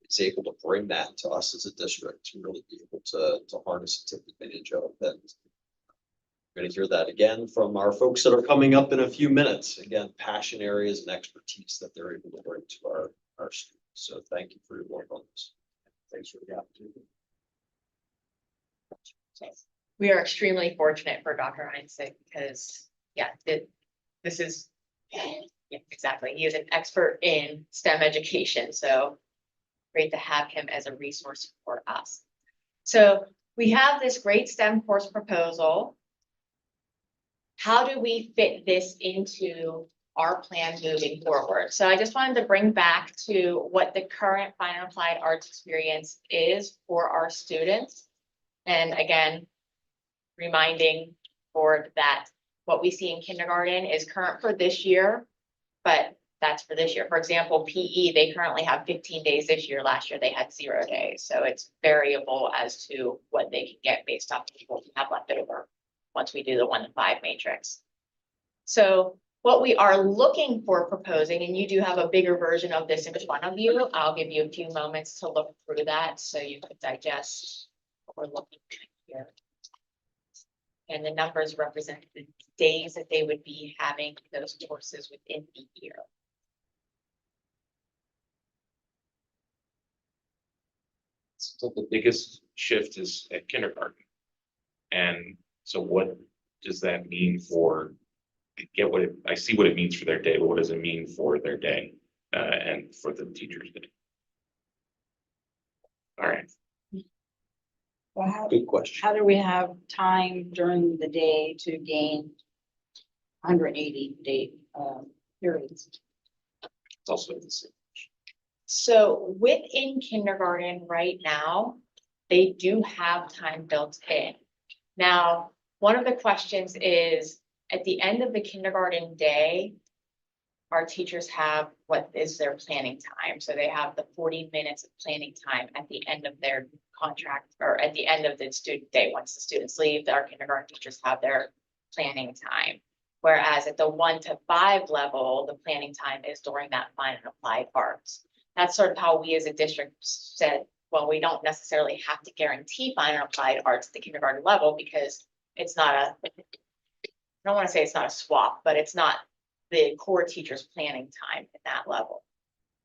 is able to bring that to us as a district to really be able to harness and take advantage of. And we're going to hear that again from our folks that are coming up in a few minutes. Again, passion areas and expertise that they're able to bring to our students. So thank you for your work on this. Thanks for the opportunity. We are extremely fortunate for Dr. Einzig because, yeah, this is, yeah, exactly. He is an expert in STEM education, so great to have him as a resource for us. So we have this great STEM course proposal. How do we fit this into our plan moving forward? So I just wanted to bring back to what the current fine and applied arts experience is for our students. And again, reminding board that what we see in kindergarten is current for this year, but that's for this year. For example, PE, they currently have 15 days this year. Last year, they had 0 days. So it's variable as to what they can get based off of what we have left over once we do the 1 to 5 matrix. So what we are looking for proposing, and you do have a bigger version of this in front of you. I'll give you a few moments to look through that so you could digest what we're looking at here. And the numbers represent the days that they would be having those courses within the year. So the biggest shift is at kindergarten. And so what does that mean for, I see what it means for their day, but what does it mean for their day and for the teacher's day? All right. Well, Good question. how do we have time during the day to gain 180 day periods? It's also the same. So within kindergarten right now, they do have time built in. Now, one of the questions is at the end of the kindergarten day, our teachers have what is their planning time. So they have the 40 minutes of planning time at the end of their contract or at the end of the student day. Once the students leave, our kindergarten teachers have their planning time. Whereas at the 1 to 5 level, the planning time is during that fine and applied arts. That's sort of how we as a district said, well, we don't necessarily have to guarantee fine and applied arts at the kindergarten level because it's not I don't want to say it's not a swap, but it's not the core teacher's planning time at that level.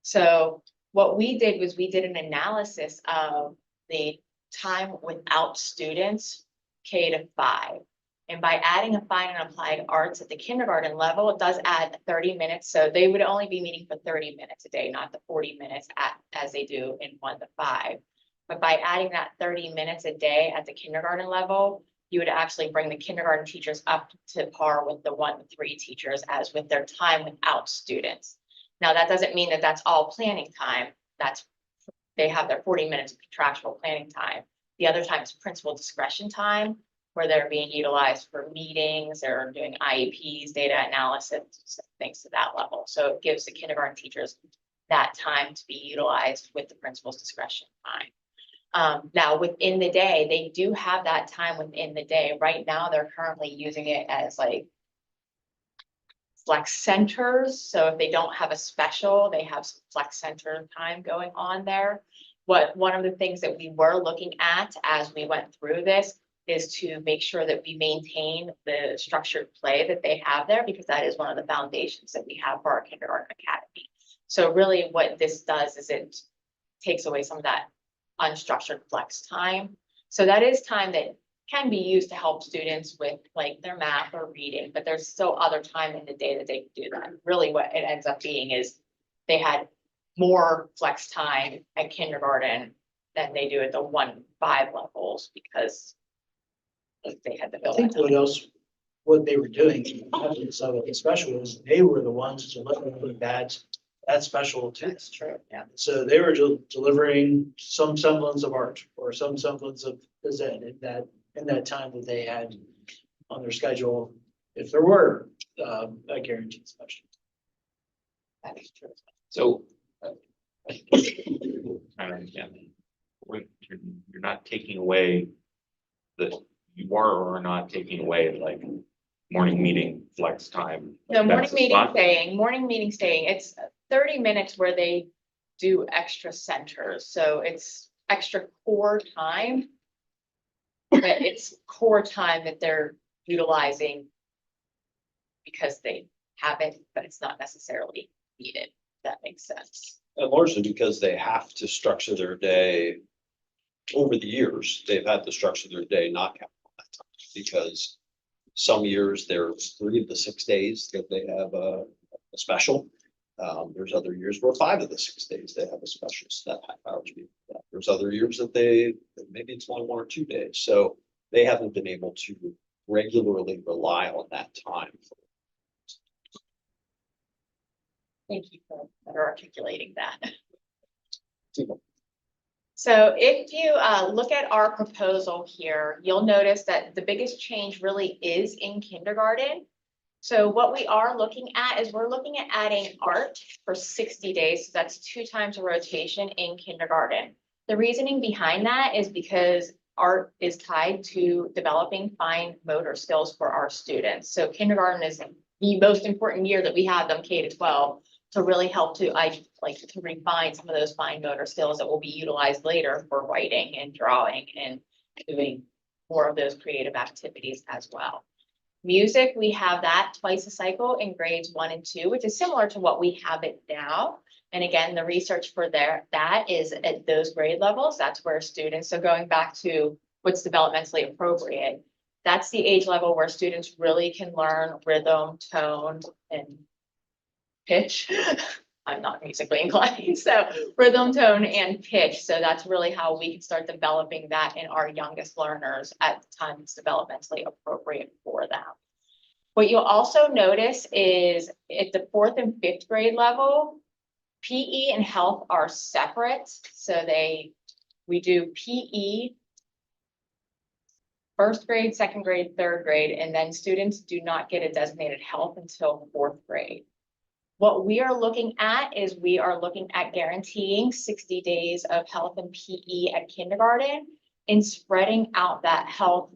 So what we did was we did an analysis of the time without students K to 5. And by adding a fine and applied arts at the kindergarten level, it does add 30 minutes. So they would only be meeting for 30 minutes a day, not the 40 minutes as they do in 1 to 5. But by adding that 30 minutes a day at the kindergarten level, you would actually bring the kindergarten teachers up to par with the 1 to 3 teachers as with their time without students. Now, that doesn't mean that that's all planning time. They have their 40 minutes of contractual planning time. The other time is principal discretion time, where they're being utilized for meetings, they're doing IEPs, data analysis, things to that level. So it gives the kindergarten teachers that time to be utilized with the principal's discretion time. Now, within the day, they do have that time within the day. Right now, they're currently using it as like flex centers. So if they don't have a special, they have some flex center time going on there. One of the things that we were looking at as we went through this is to make sure that we maintain the structured play that they have there, because that is one of the foundations that we have for our kindergarten academy. So really what this does is it takes away some of that unstructured flex time. So that is time that can be used to help students with like their math or reading, but there's still other time in the day that they can do that. Really what it ends up being is they had more flex time at kindergarten than they do at the 1 to 5 levels because they had the I think what they were doing, so the special was, they were the ones delivering that special to That's true, yeah. So they were delivering some semblance of art or some semblance of Zen in that time that they had on their schedule, if there were a guaranteed special. That is true. So. I understand. You're not taking away you are or are not taking away like morning meeting flex time. No, That's morning meeting staying, it's 30 minutes where they do extra centers, so it's extra core time. But it's core time that they're utilizing because they have it, but it's not necessarily needed, if that makes sense. And largely because they have to structure their day. Over the years, they've had to structure their day not counting on that time, because some years there's 3 of the 6 days that they have a special. There's other years where 5 of the 6 days they have a special, so that half hour to be. There's other years that maybe it's only 1 or 2 days, so they haven't been able to regularly rely on that time. Thank you for better articulating that. So if you look at our proposal here, you'll notice that the biggest change really is in kindergarten. So what we are looking at is we're looking at adding art for 60 days. So that's 2 times a rotation in kindergarten. The reasoning behind that is because art is tied to developing fine motor skills for our students. So kindergarten is the most important year that we have them K to 12 to really help to refine some of those fine motor skills that will be utilized later for writing and drawing and doing more of those creative activities as well. Music, we have that twice a cycle in grades 1 and 2, which is similar to what we have it now. And again, the research for that is at those grade levels. That's where students, so going back to what's developmentally appropriate, that's the age level where students really can learn rhythm, tone, and pitch. I'm not musically inclined, so rhythm, tone, and pitch. So that's really how we can start developing that in our youngest learners at the time it's developmentally appropriate for them. What you'll also notice is at the 4th and 5th grade level, PE and health are separate. So we do PE, 1st grade, 2nd grade, 3rd grade, and then students do not get a designated health until 4th grade. What we are looking at is we are looking at guaranteeing 60 days of health and PE at kindergarten and spreading out that health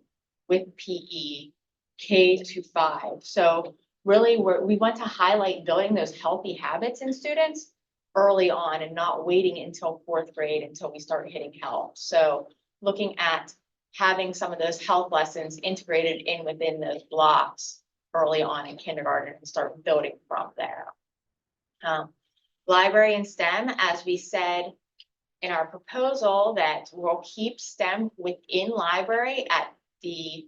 with PE K to 5. So really we want to highlight building those healthy habits in students early on and not waiting until fourth grade until we start hitting health. So looking at having some of those health lessons integrated in within those blocks early on in kindergarten and start building from there. Library and STEM, as we said in our proposal, that we'll keep STEM within library at the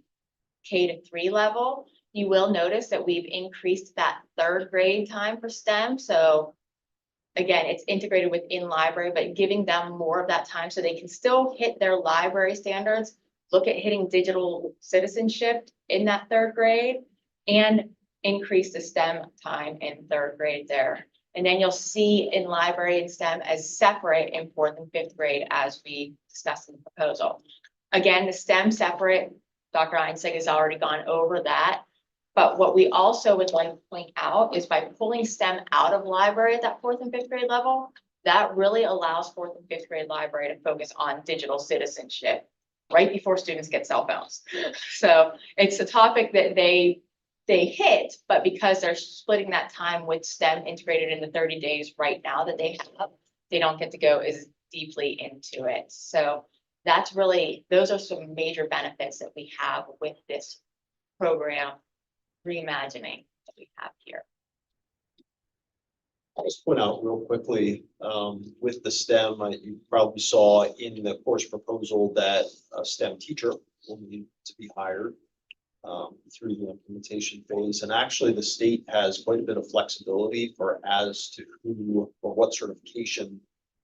K-3 level. You will notice that we've increased that third grade time for STEM. So again, it's integrated within library, but giving them more of that time so they can still hit their library standards, look at hitting digital citizenship in that third grade, and increase the STEM time in third grade there. And then you'll see in library and STEM as separate in fourth and fifth grade as we discussed in the proposal. Again, the STEM separate, Dr. Einsig has already gone over that. But what we also would like to point out is by pulling STEM out of library at that fourth and fifth grade level, that really allows fourth and fifth grade library to focus on digital citizenship right before students get cell phones. So it's a topic that they hit, but because they're splitting that time with STEM integrated in the 30 days right now that they have, they don't get to go as deeply into it. So that's really, those are some major benefits that we have with this program reimagining that we have here. I'll just point out real quickly, with the STEM, you probably saw in the course proposal that a STEM teacher will need to be hired through the implementation phase. And actually the state has quite a bit of flexibility for as to who or what certification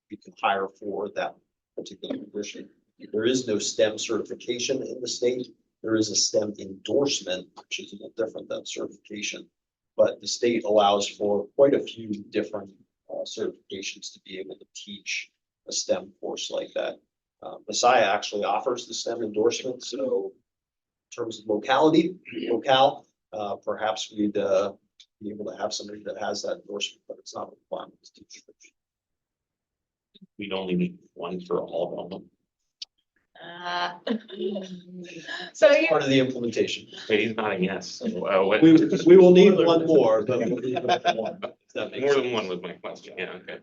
we can hire for that particular position. There is no STEM certification in the state. There is a STEM endorsement, which is a little different than certification. But the state allows for quite a few different certifications to be able to teach a STEM course like that. Messiah actually offers the STEM endorsement. So in terms of locale, perhaps we'd be able to have somebody that has that endorsement, but it's not a requirement to teach. We'd only need one for all of them. So you, Part of the implementation. Wait, he's nodding yes. So, what- We will need one more, but we'll need one. If that makes more than sense. one was my question. Yeah, okay.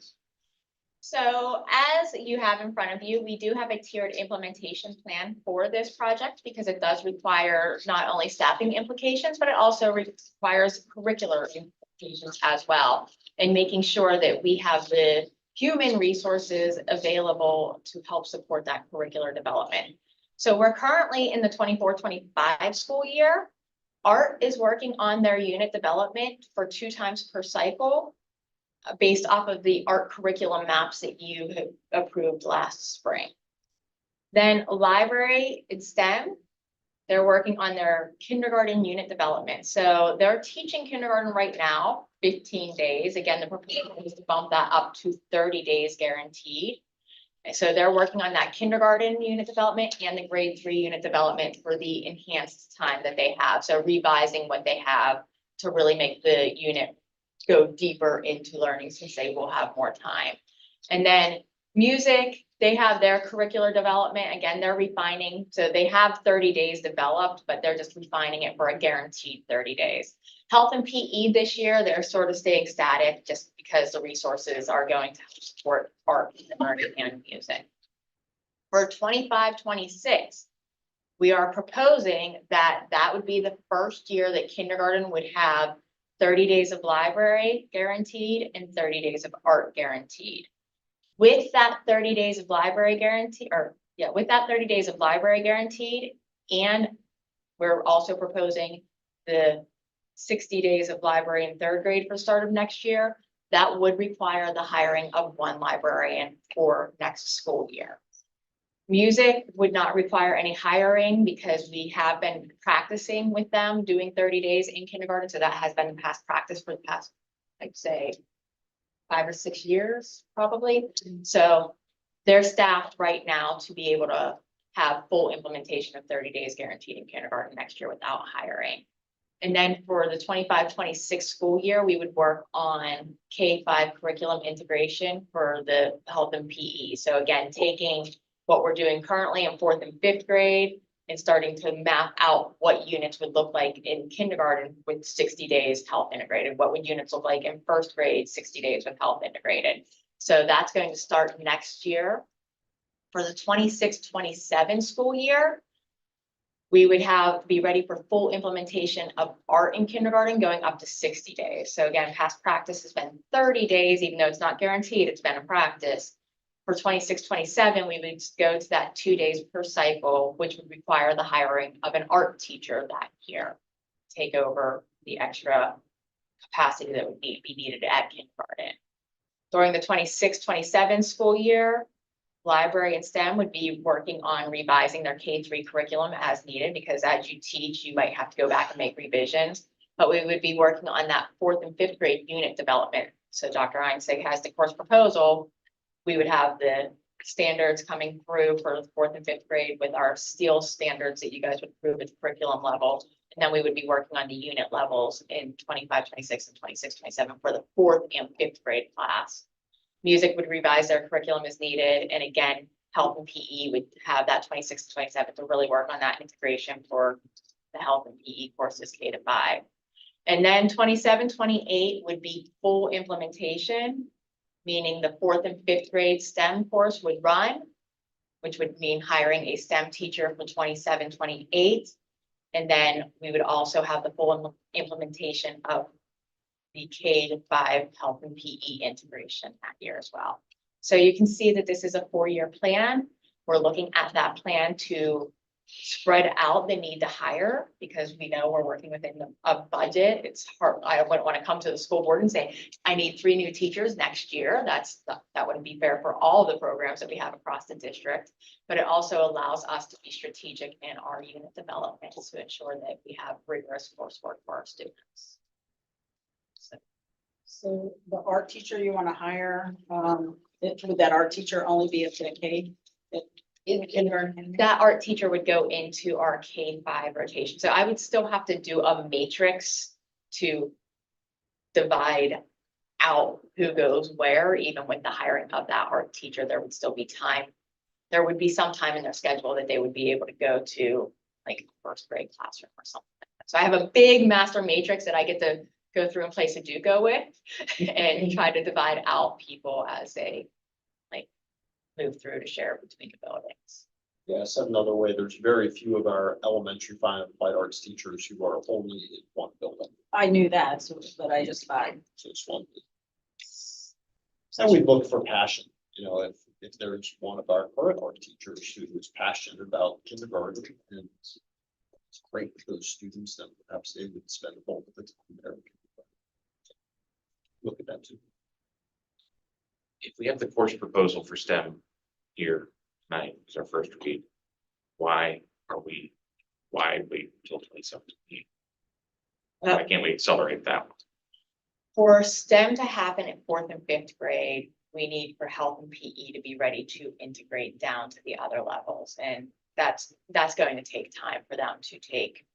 so as you have in front of you, we do have a tiered implementation plan for this project because it does require not only staffing implications, but it also requires curricular implications as well. And making sure that we have the human resources available to help support that curricular development. So we're currently in the 24-25 school year. Art is working on their unit development for 2 times per cycle based off of the art curriculum maps that you have approved last spring. Then library and STEM, they're working on their kindergarten unit development. So they're teaching kindergarten right now, 15 days. Again, the proposal is to bump that up to 30 days guaranteed. And so they're working on that kindergarten unit development and the grade 3 unit development for the enhanced time that they have. So revising what they have to really make the unit go deeper into learning since they will have more time. And then music, they have their curricular development. Again, they're refining. So they have 30 days developed, but they're just refining it for a guaranteed 30 days. Health and PE this year, they're sort of staying static just because the resources are going to support art, learning, and music. For 25-26, we are proposing that that would be the first year that kindergarten would have 30 days of library guaranteed and 30 days of art guaranteed. With that 30 days of library guarantee, with that 30 days of library guaranteed, and we're also proposing the 60 days of library in third grade for start of next year, that would require the hiring of 1 librarian for next school year. Music would not require any hiring because we have been practicing with them doing 30 days in kindergarten. So that has been past practice for the past, I'd say, 5 or 6 years, probably. So they're staffed right now to be able to have full implementation of 30 days guaranteed in kindergarten next year without hiring. And then for the 25-26 school year, we would work on K-5 curriculum integration for the health and PE. So again, taking what we're doing currently in 4th and 5th grade and starting to map out what units would look like in kindergarten with 60 days health integrated. What would units look like in first grade, 60 days with health integrated? So that's going to start next year. For the 26-27 school year, we would be ready for full implementation of art in kindergarten going up to 60 days. So again, past practice has been 30 days, even though it's not guaranteed, it's been a practice. For 26-27, we would go to that 2 days per cycle, which would require the hiring of an art teacher that year. Take over the extra capacity that would be needed at kindergarten. During the 26-27 school year, library and STEM would be working on revising their K-3 curriculum as needed, because as you teach, you might have to go back and make revisions. But we would be working on that 4th and 5th grade unit development. So Dr. Einsig has the course proposal. We would have the standards coming through for the 4th and 5th grade with our steel standards that you guys would approve at the curriculum level. And then we would be working on the unit levels in 25, 26, and 26, 27 for the 4th and 5th grade class. Music would revise their curriculum as needed. And again, health and PE would have that 26 to 27 to really work on that integration for the health and PE courses K to 5. And then 27, 28 would be full implementation, meaning the 4th and 5th grade STEM course would run, which would mean hiring a STEM teacher for 27, 28. And then we would also have the full implementation of the K to 5 health and PE integration that year as well. So you can see that this is a 4-year plan. We're looking at that plan to spread out the need to hire, because we know we're working within a budget. It's hard. I wouldn't want to come to the school board and say, I need 3 new teachers next year. That wouldn't be fair for all the programs that we have across the district. But it also allows us to be strategic in our unit development to ensure that we have rigorous coursework for our students. So the art teacher you want to hire, would that art teacher only be up to the K? In kindergarten? That art teacher would go into our K-5 rotation. So I would still have to do a matrix to divide out who goes where. Even with the hiring of that art teacher, there would still be time. There would be some time in their schedule that they would be able to go to, like, first grade classroom or something. So I have a big master matrix that I get to go through and play Sudoku with and try to divide out people as they move through to share between the buildings. Yeah, said another way, there's very few of our elementary fine and applied arts teachers who are only in one building. I knew that, but I just thought. So it's one. And we look for passion, if there's one of our current art teachers who is passionate about kindergarten, and it's great for those students, then perhaps they would spend a bulk of the time there. Look at that too. If we have the course proposal for STEM here tonight, is our first read, why wait until 2017? Why can't we accelerate that one? For STEM to happen in 4th and 5th grade, we need for health and PE to be ready to integrate down to the other levels. And that's going to take time for them to take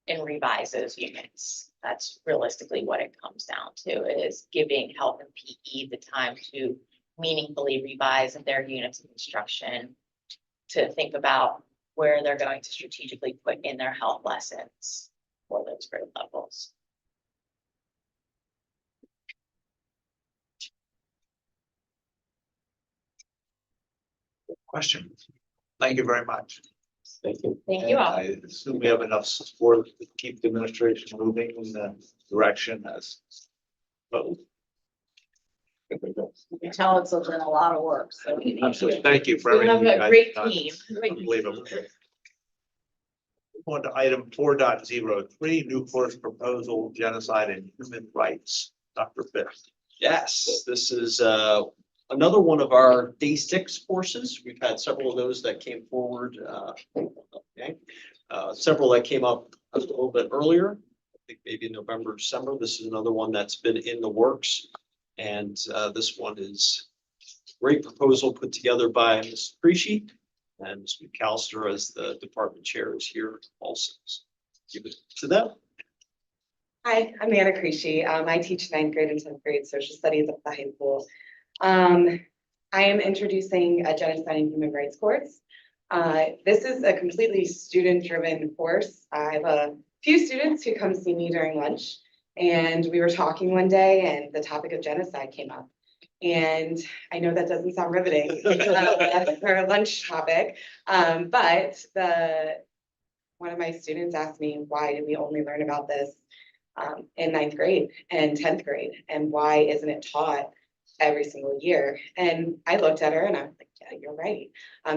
and revise those units. That's realistically what it comes down to, is giving health and PE the time to meaningfully revise their units of instruction, to think about where they're going to strategically put in their health lessons for those grade levels. Question. Thank you very much. Thank you. Thank you all. I assume we have enough support to keep the administration moving in the direction as. Well, You can tell it's been a lot of work, so. absolutely. Thank you for We have everything. a you guys great have done. team. Unbelievable. On to item 4.03, new course proposal, genocide and human rights. Dr. Bitt. Yes, this is another one of our day 6 courses. We've had several of those that came forward. Several that came up a little bit earlier. I think maybe in November, December. This is another one that's been in the works. And this one is a great proposal put together by Ms. Preachy, and Ms. McAllister as the department chair is here also. So give it to them. Hi, I'm Anna Creasy. I teach 9th grade and 10th grade social studies at the high school. I am introducing a genocide and human rights course. This is a completely student-driven course. I have a few students who come see me during lunch, and we were talking one day and the topic of genocide came up. And I know that doesn't sound riveting for a lunch topic, but one of my students asked me, why did we only learn about this in 9th grade and 10th grade? And why isn't it taught every single year? And I looked at her and I was like, yeah, you're right.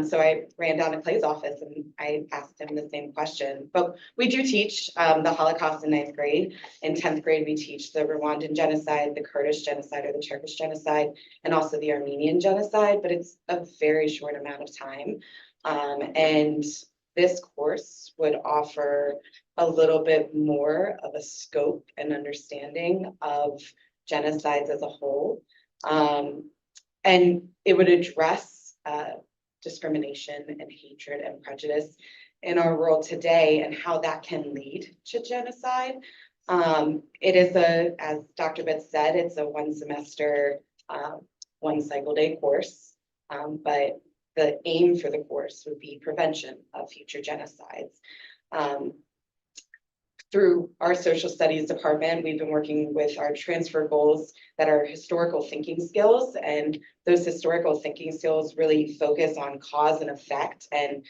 So I ran down to Clay's office and I asked him the same question. But we do teach the Holocaust in 9th grade. In 10th grade, we teach the Rwandan genocide, the Kurdish genocide or the Turkish genocide, and also the Armenian genocide, but it's a very short amount of time. And this course would offer a little bit more of a scope and understanding of genocides as a whole. And it would address discrimination and hatred and prejudice in our world today and how that can lead to genocide. It is as Dr. Bitts said, it's a 1 semester, 1 cycle day course, but the aim for the course would be prevention of future genocides. Through our social studies department, we've been working with our transfer goals that are historical thinking skills, and those historical thinking skills really focus on cause and effect and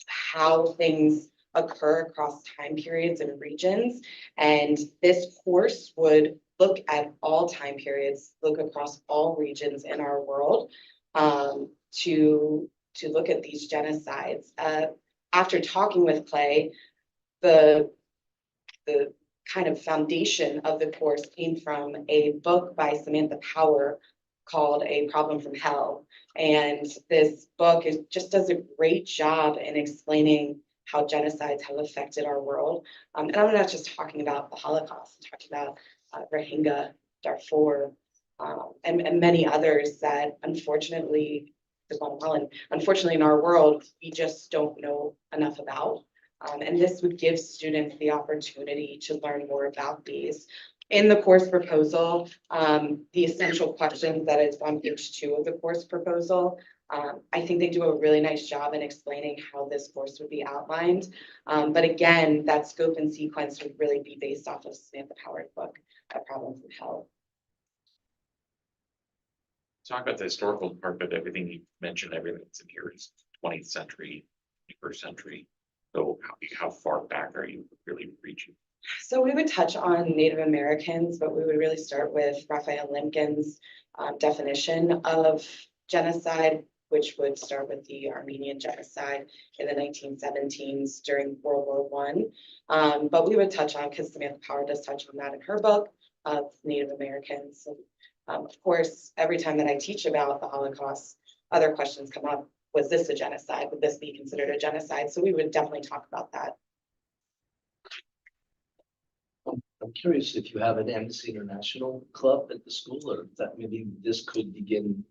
how things occur across time periods and regions. And this course would look at all time periods, look across all regions in our world, to look at these genocides. After talking with Clay, the kind of foundation of the course came from a book by Samantha Power called A Problem from Hell. And this book just does a great job in explaining how genocides have affected our world. And I'm not just talking about the Holocaust, I'm talking about Rohingya, Darfur, and many others that unfortunately in our world, we just don't know enough about. And this would give students the opportunity to learn more about these. In the course proposal, the essential questions that is on page 2 of the course proposal, I think they do a really nice job in explaining how this course would be outlined. But again, that scope and sequence would really be based off of Samantha Power's book, A Problem from Hell. Talk about the historical part, but everything you mentioned, everything that's in here is 20th century, 21st century. So how far back are you really reaching? So we would touch on Native Americans, but we would really start with Raphael Lemkin's definition of genocide, which would start with the Armenian genocide in the 1917s during World War I. But we would touch on, because Samantha Power does touch on that in her book, of Native Americans. And, of course, every time that I teach about the Holocaust, other questions come up. Was this a genocide? Would this be considered a genocide? So we would definitely talk about that. I'm curious if you have an Amnesty International club at the school, or if that maybe this could begin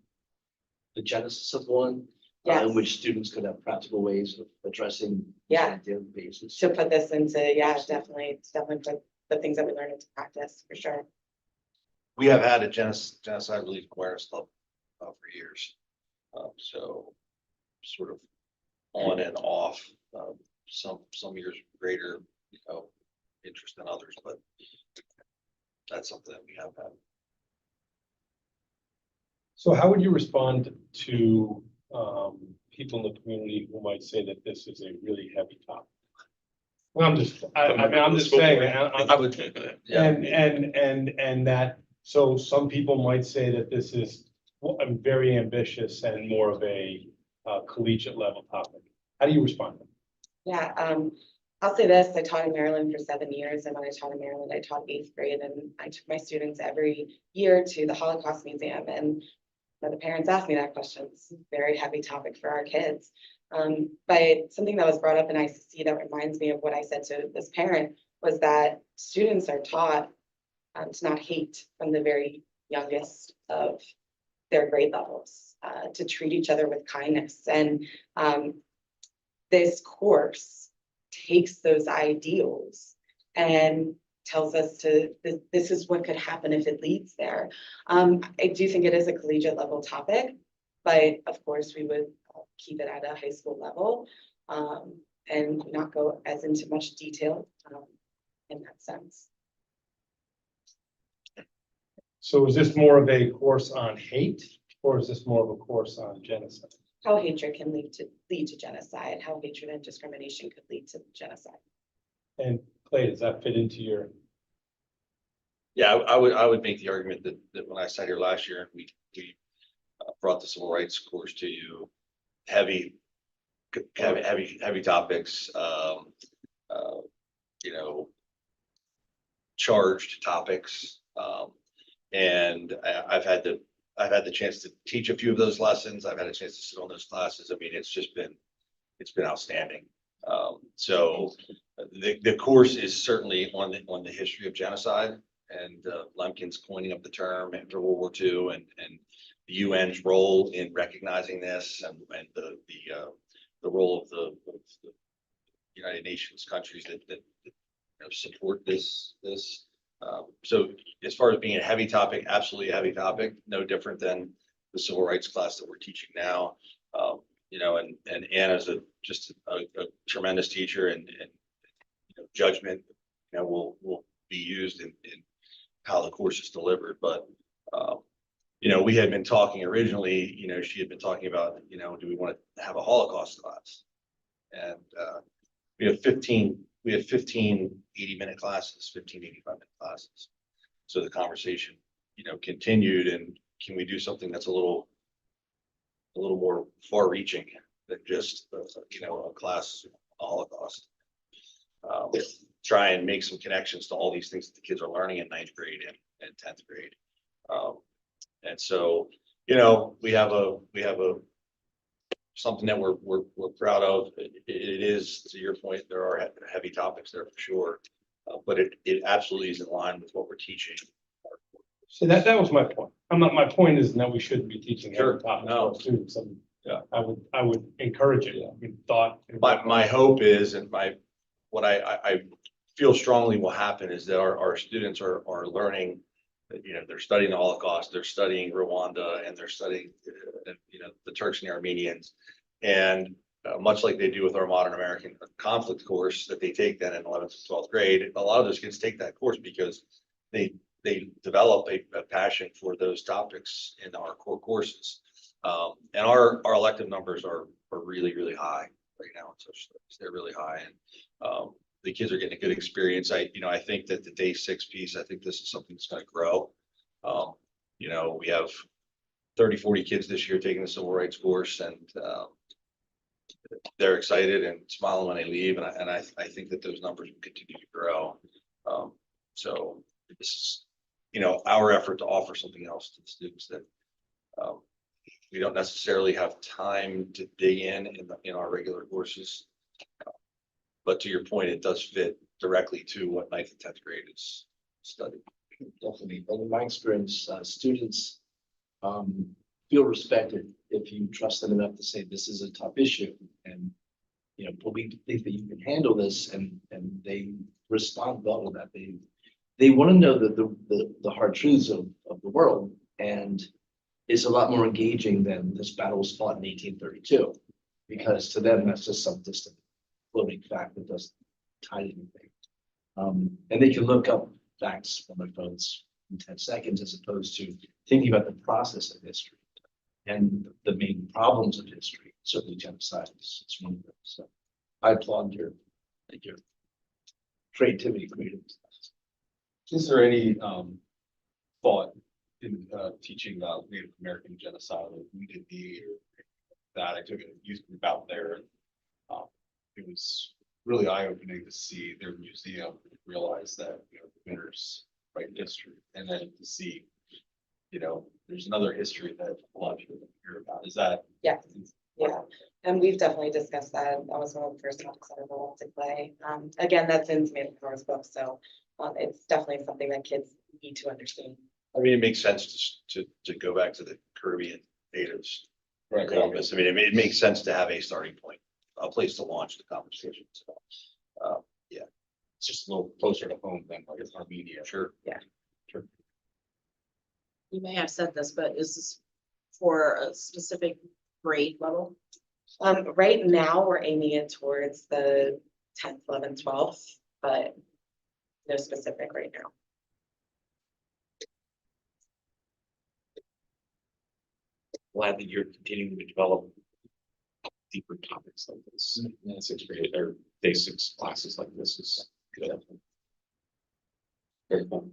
the genesis of one, Yes. in which students could have practical ways of addressing Yeah. on a daily basis. To put this into, yeah, definitely put the things that we learn into practice for sure. We have had a genocide relief awareness club for years. So sort of on and off, some years greater, interest than others, but that's something that we have had. So how would you respond to people in the community who might say that this is a really heavy topic? Well, I'm just saying, I would, and that, so some people might say that this is very ambitious and more of a collegiate level topic. How do you respond? Yeah, I'll say this, I taught in Maryland for 7 years, and when I taught in Maryland, I taught 8th grade, and I took my students every year to the Holocaust Museum, and the parents asked me that question. It's a very heavy topic for our kids. But something that was brought up in ICC that reminds me of what I said to this parent was that students are taught to not hate from the very youngest of their grade levels, to treat each other with kindness. And this course takes those ideals and tells us this is what could happen if it leads there. I do think it is a collegiate level topic, but of course we would keep it at a high school level. And not go as into much detail, in that sense. So is this more of a course on hate, or is this more of a course on genocide? How hatred can lead to genocide, how hatred and discrimination could lead to genocide. And Clay, does that fit into your? Yeah, I would make the argument that when I sat here last year, we brought the civil rights course to you, heavy topics, you know, charged topics. And I've had the chance to teach a few of those lessons. I've had a chance to sit on those classes. I mean, it's been outstanding. So the course is certainly on the history of genocide, and Lemkin's coining up the term after World War II, and the UN's role in recognizing this, and the role of the United Nations countries that support this. So as far as being a heavy topic, absolutely a heavy topic, no different than the civil rights class that we're teaching now. And Anna's just a tremendous teacher, and judgment, will be used in how the course is delivered. But we had been talking originally, she had been talking about, do we want to have a Holocaust class? And we have 15 80-minute classes, 15 85-minute classes. So the conversation, continued, and can we do something that's a little more far reaching than just, a class on Holocaust? Try and make some connections to all these things that the kids are learning in 9th grade and 10th grade. And so, we have something that we're proud of. It is, to your point, there are heavy topics there for sure, but it absolutely is in line with what we're teaching. So that was my point. My point is that we shouldn't be teaching Sure, every topic to no. our students. And I would encourage it. Thought. My hope is, and what I feel strongly will happen is that our students are learning. They're studying the Holocaust, they're studying Rwanda, and they're studying, the Turks and the Armenians. And much like they do with our modern American conflict course that they take then in 11th and 12th grade, a lot of those kids take that course because they develop a passion for those topics in our core courses. And our elective numbers are really, really high right now. So they're really high, and the kids are getting a good experience. I think that the day 6 piece, I think this is something that's going to grow. We have 30, 40 kids this year taking the civil rights course, and they're excited and smiling when they leave. And I think that those numbers will continue to grow. So this is, our effort to offer something else to the students that we don't necessarily have time to dig in our regular courses. But to your point, it does fit directly to what 9th and 10th grade is studied. Definitely. And in my experience, students feel respected if you trust them enough to say this is a tough issue, and believe that you can handle this, and they respond well to that. They want to know that the hard truths of the world, and it's a lot more engaging than this battle was fought in 1832, because to them that's just some distant floating fact that doesn't tie to anything. And they can look up facts on their phones in 10 seconds, as opposed to thinking about the process of history and the main problems of history. Certainly genocide is one of them. So I applaud your creativity, Is there any thought in teaching Native American genocide, like we did that? I took a youth group out there, and it was really eye-opening to see their museum realize that the winners write history, and then to see there's another history that a lot of people don't hear about. Is that? Yeah. And we've definitely discussed that. That was one of the first topics that I brought to play. Again, that's in Samantha Carr's book, so it's definitely something that kids need to understand. I mean, it makes sense to go back to the Caribbean natives. Right. Columbus. I mean, it makes sense to have a starting point, a place to launch the conversation. So, yeah, It's just a little closer to home than like Armenia. sure. Yeah. Sure. You may have said this, but is this for a specific grade level? Right now, we're aiming it towards the 10th, 11th, 12th, but no specific right now. Glad that you're continuing to develop deeper topics like this. And sixth grade or basics classes like this is good. Very cool.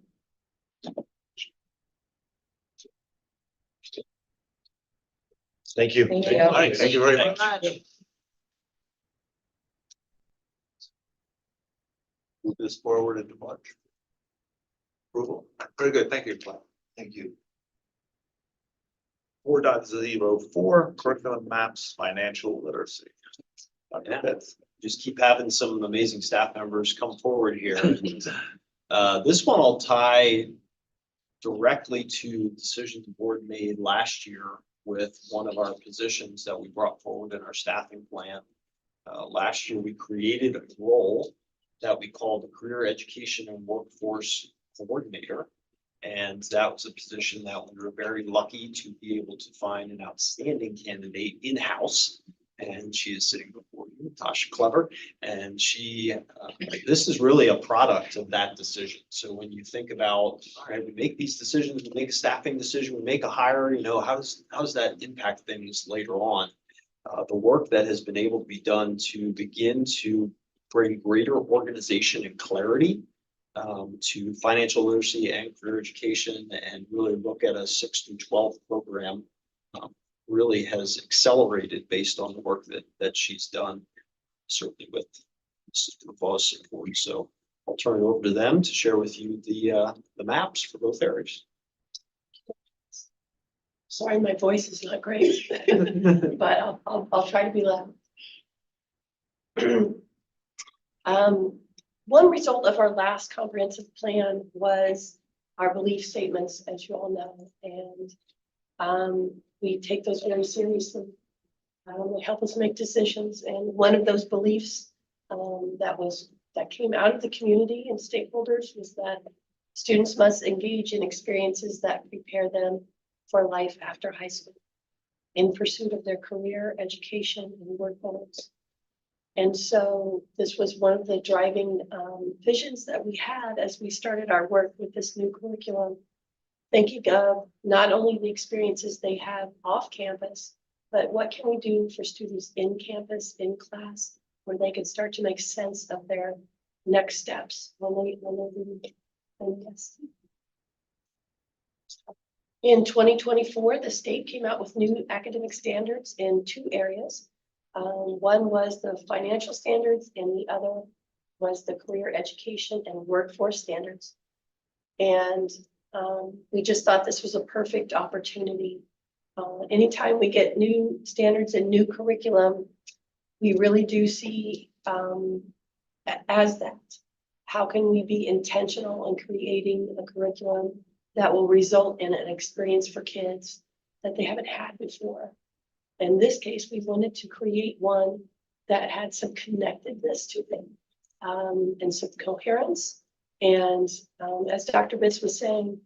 Thank you. Thank you. Thank you very much. Move this forward into March. Approval. Very good. Thank you, Glenn. Thank you. 4.04 curriculum maps, financial literacy. Dr. Yeah. Pitts. Just keep having some amazing staff members come forward here. This one I'll tie directly to the decision the board made last year with one of our positions that we brought forward in our staffing plan. Last year, we created a role that we called the Career Education and Workforce Coordinator. And that was a position that we were very lucky to be able to find an outstanding candidate in-house. And she is sitting before you, Tasha Clever, and she, this is really a product of that decision. So when you think about, all right, we make these decisions, we make a staffing decision, we make a hire, you know, how does that impact things later on? The work that has been able to be done to begin to bring greater organization and clarity to financial literacy and career education, and really look at a 6 through 12 program really has accelerated based on the work that she's done, certainly with Mrs. support. So I'll turn it over to them to share with you the maps for both areas. Sorry, my voice is not great, but I'll try to be loud. One result of our last comprehensive plan was our belief statements, as you all know, and we take those very seriously. They help us make decisions, and one of those beliefs that came out of the community and stakeholders was that students must engage in experiences that prepare them for life after high school in pursuit of their career, education, and work goals. And so this was one of the driving visions that we had as we started our work with this new curriculum, thinking of not only the experiences they have off campus, but what can we do for students in campus, in class, where they can start to make sense of their next steps when they In 2024, the state came out with new academic standards in 2 areas. One was the financial standards and the other was the career education and workforce standards. And we just thought this was a perfect opportunity. Anytime we get new standards and new curriculum, we really do see as that. How can we be intentional in creating a curriculum that will result in an experience for kids that they haven't had before? In this case, we wanted to create one that had some connectedness to it and some coherence. And as Dr. Bitts was saying,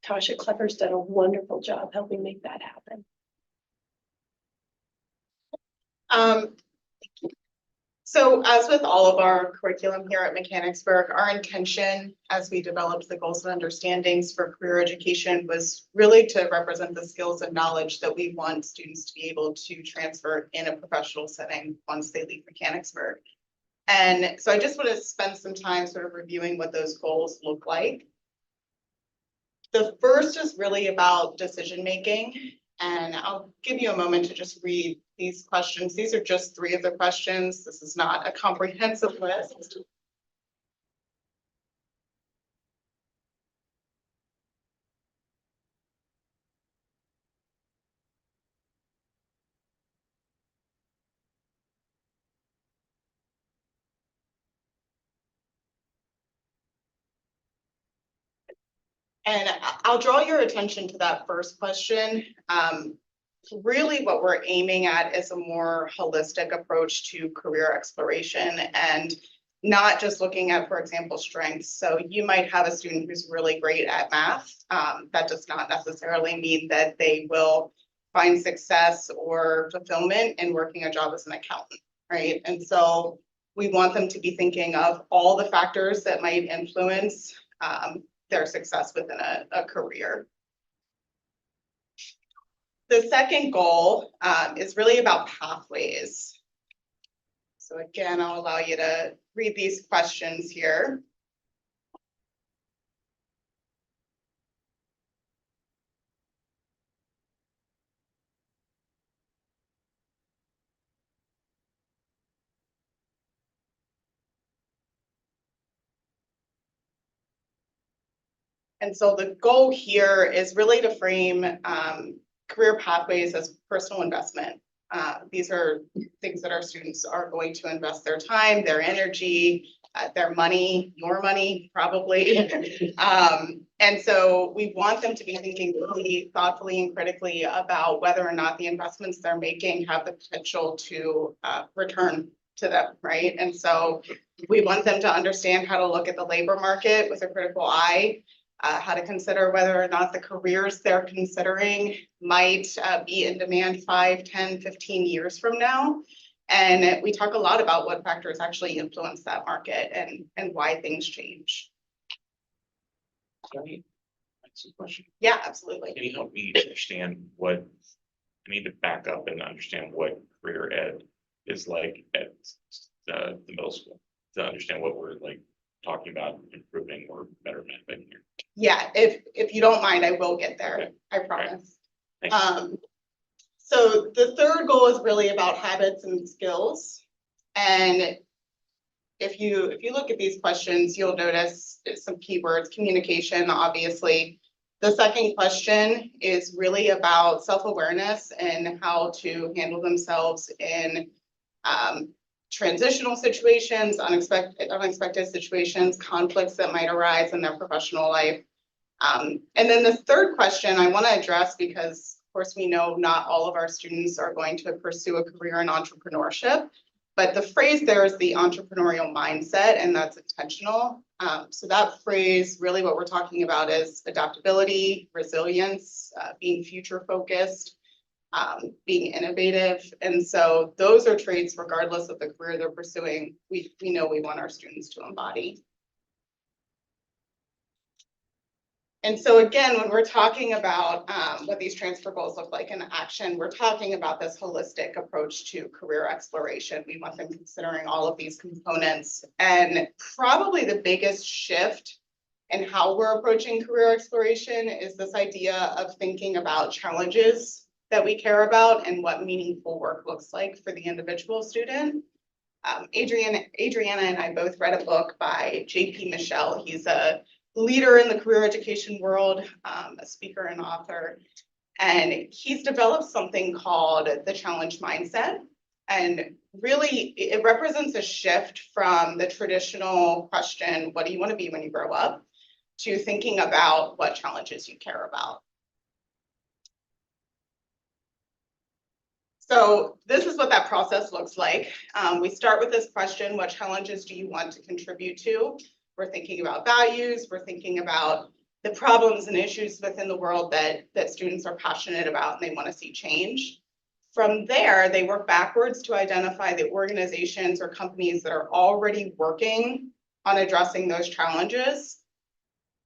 Tasha Clever's done a wonderful job helping make that happen. So as with all of our curriculum here at Mechanicsburg, our intention as we developed the goals and understandings for career education was really to represent the skills and knowledge that we want students to be able to transfer in a professional setting once they leave Mechanicsburg. And so I just want to spend some time sort of reviewing what those goals look like. The first is really about decision-making, and I'll give you a moment to just read these questions. These are just 3 of the questions. This is not a comprehensive list. And I'll draw your attention to that first question. Really what we're aiming at is a more holistic approach to career exploration and not just looking at, for example, strengths. So you might have a student who's really great at math. That does not necessarily mean that they will find success or fulfillment in working a job as an accountant, right? And so we want them to be thinking of all the factors that might influence their success within a career. The second goal is really about pathways. So again, I'll allow you to read these questions here. And so the goal here is really to frame career pathways as personal investment. These are things that our students are going to invest their time, their energy, their money, your money, probably. And so we want them to be thinking really thoughtfully and critically about whether or not the investments they're making have the potential to return to them, right? And so we want them to understand how to look at the labor market with a critical eye, how to consider whether or not the careers they're considering might be in demand 5, 10, 15 years from now. And we talk a lot about what factors actually influence that market and why things change. Can I ask a question? Yeah, absolutely. Can you help me understand what, I need to back up and understand what career ed is like at the middle school to understand what we're like talking about improving or betterment in here. Yeah, if you don't mind, I will get there. Okay. I promise. Thank you. So the third goal is really about habits and skills. And if you look at these questions, you'll notice some keywords, communication, obviously. The second question is really about self-awareness and how to handle themselves in transitional situations, unexpected situations, conflicts that might arise in their professional life. And then the third question I want to address, because of course we know not all of our students are going to pursue a career in entrepreneurship, but the phrase there is the entrepreneurial mindset, and that's intentional. So that phrase, really what we're talking about is adaptability, resilience, being future focused, being innovative. And so those are traits regardless of the career they're pursuing, we know we want our students to embody. And so again, when we're talking about what these transfer goals look like in action, we're talking about this holistic approach to career exploration. We want them considering all of these components. And probably the biggest shift in how we're approaching career exploration is this idea of thinking about challenges that we care about and what meaningful work looks like for the individual student. Adriana and I both read a book by J.P. Michelle. He's a leader in the career education world, a speaker and author. And he's developed something called the challenge mindset. And really, it represents a shift from the traditional question, what do you want to be when you grow up, to thinking about what challenges you care about. So this is what that process looks like. We start with this question, what challenges do you want to contribute to? We're thinking about values, we're thinking about the problems and issues within the world that students are passionate about and they want to see change. From there, they work backwards to identify the organizations or companies that are already working on addressing those challenges.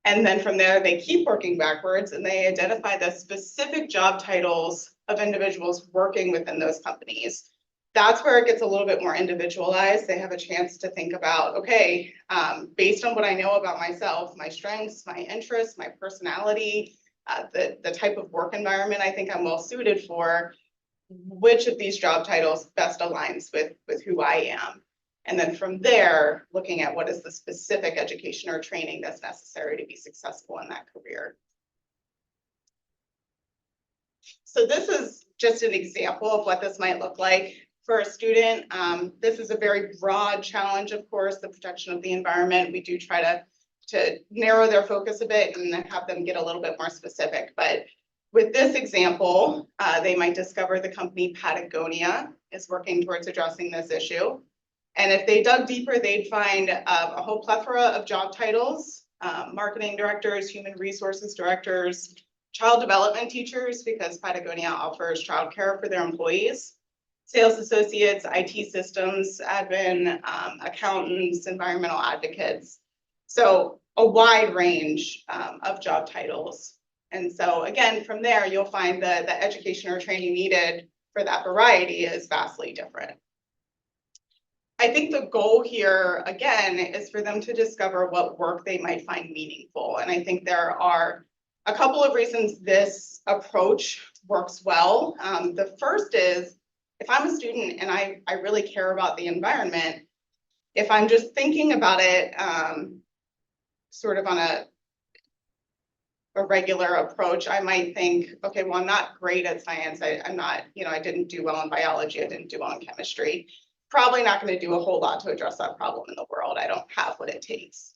And then from there, they keep working backwards and they identify the specific job titles of individuals working within those companies. That's where it gets a little bit more individualized. They have a chance to think about, okay, based on what I know about myself, my strengths, my interests, my personality, the type of work environment I think I'm well suited for, which of these job titles best aligns with who I am. And then from there, looking at what is the specific education or training that's necessary to be successful in that career. So this is just an example of what this might look like for a student. This is a very broad challenge, of course, the protection of the environment. We do try to narrow their focus a bit and have them get a little bit more specific. But with this example, they might discover the company Patagonia is working towards addressing this issue. And if they dug deeper, they'd find a whole plethora of job titles, marketing directors, human resources directors, child development teachers, because Patagonia offers childcare for their employees, sales associates, IT systems, admin, accountants, environmental advocates. So a wide range of job titles. And so again, from there, you'll find that the education or training needed for that variety is vastly different. I think the goal here, again, is for them to discover what work they might find meaningful. And I think there are a couple of reasons this approach works well. The first is, if I'm a student and I really care about the environment, if I'm just thinking about it sort of on a regular approach, I might think, okay, well, I'm not great at science. I'm not, I didn't do well in biology. I didn't do well in chemistry. Probably not going to do a whole lot to address that problem in the world. I don't have what it takes.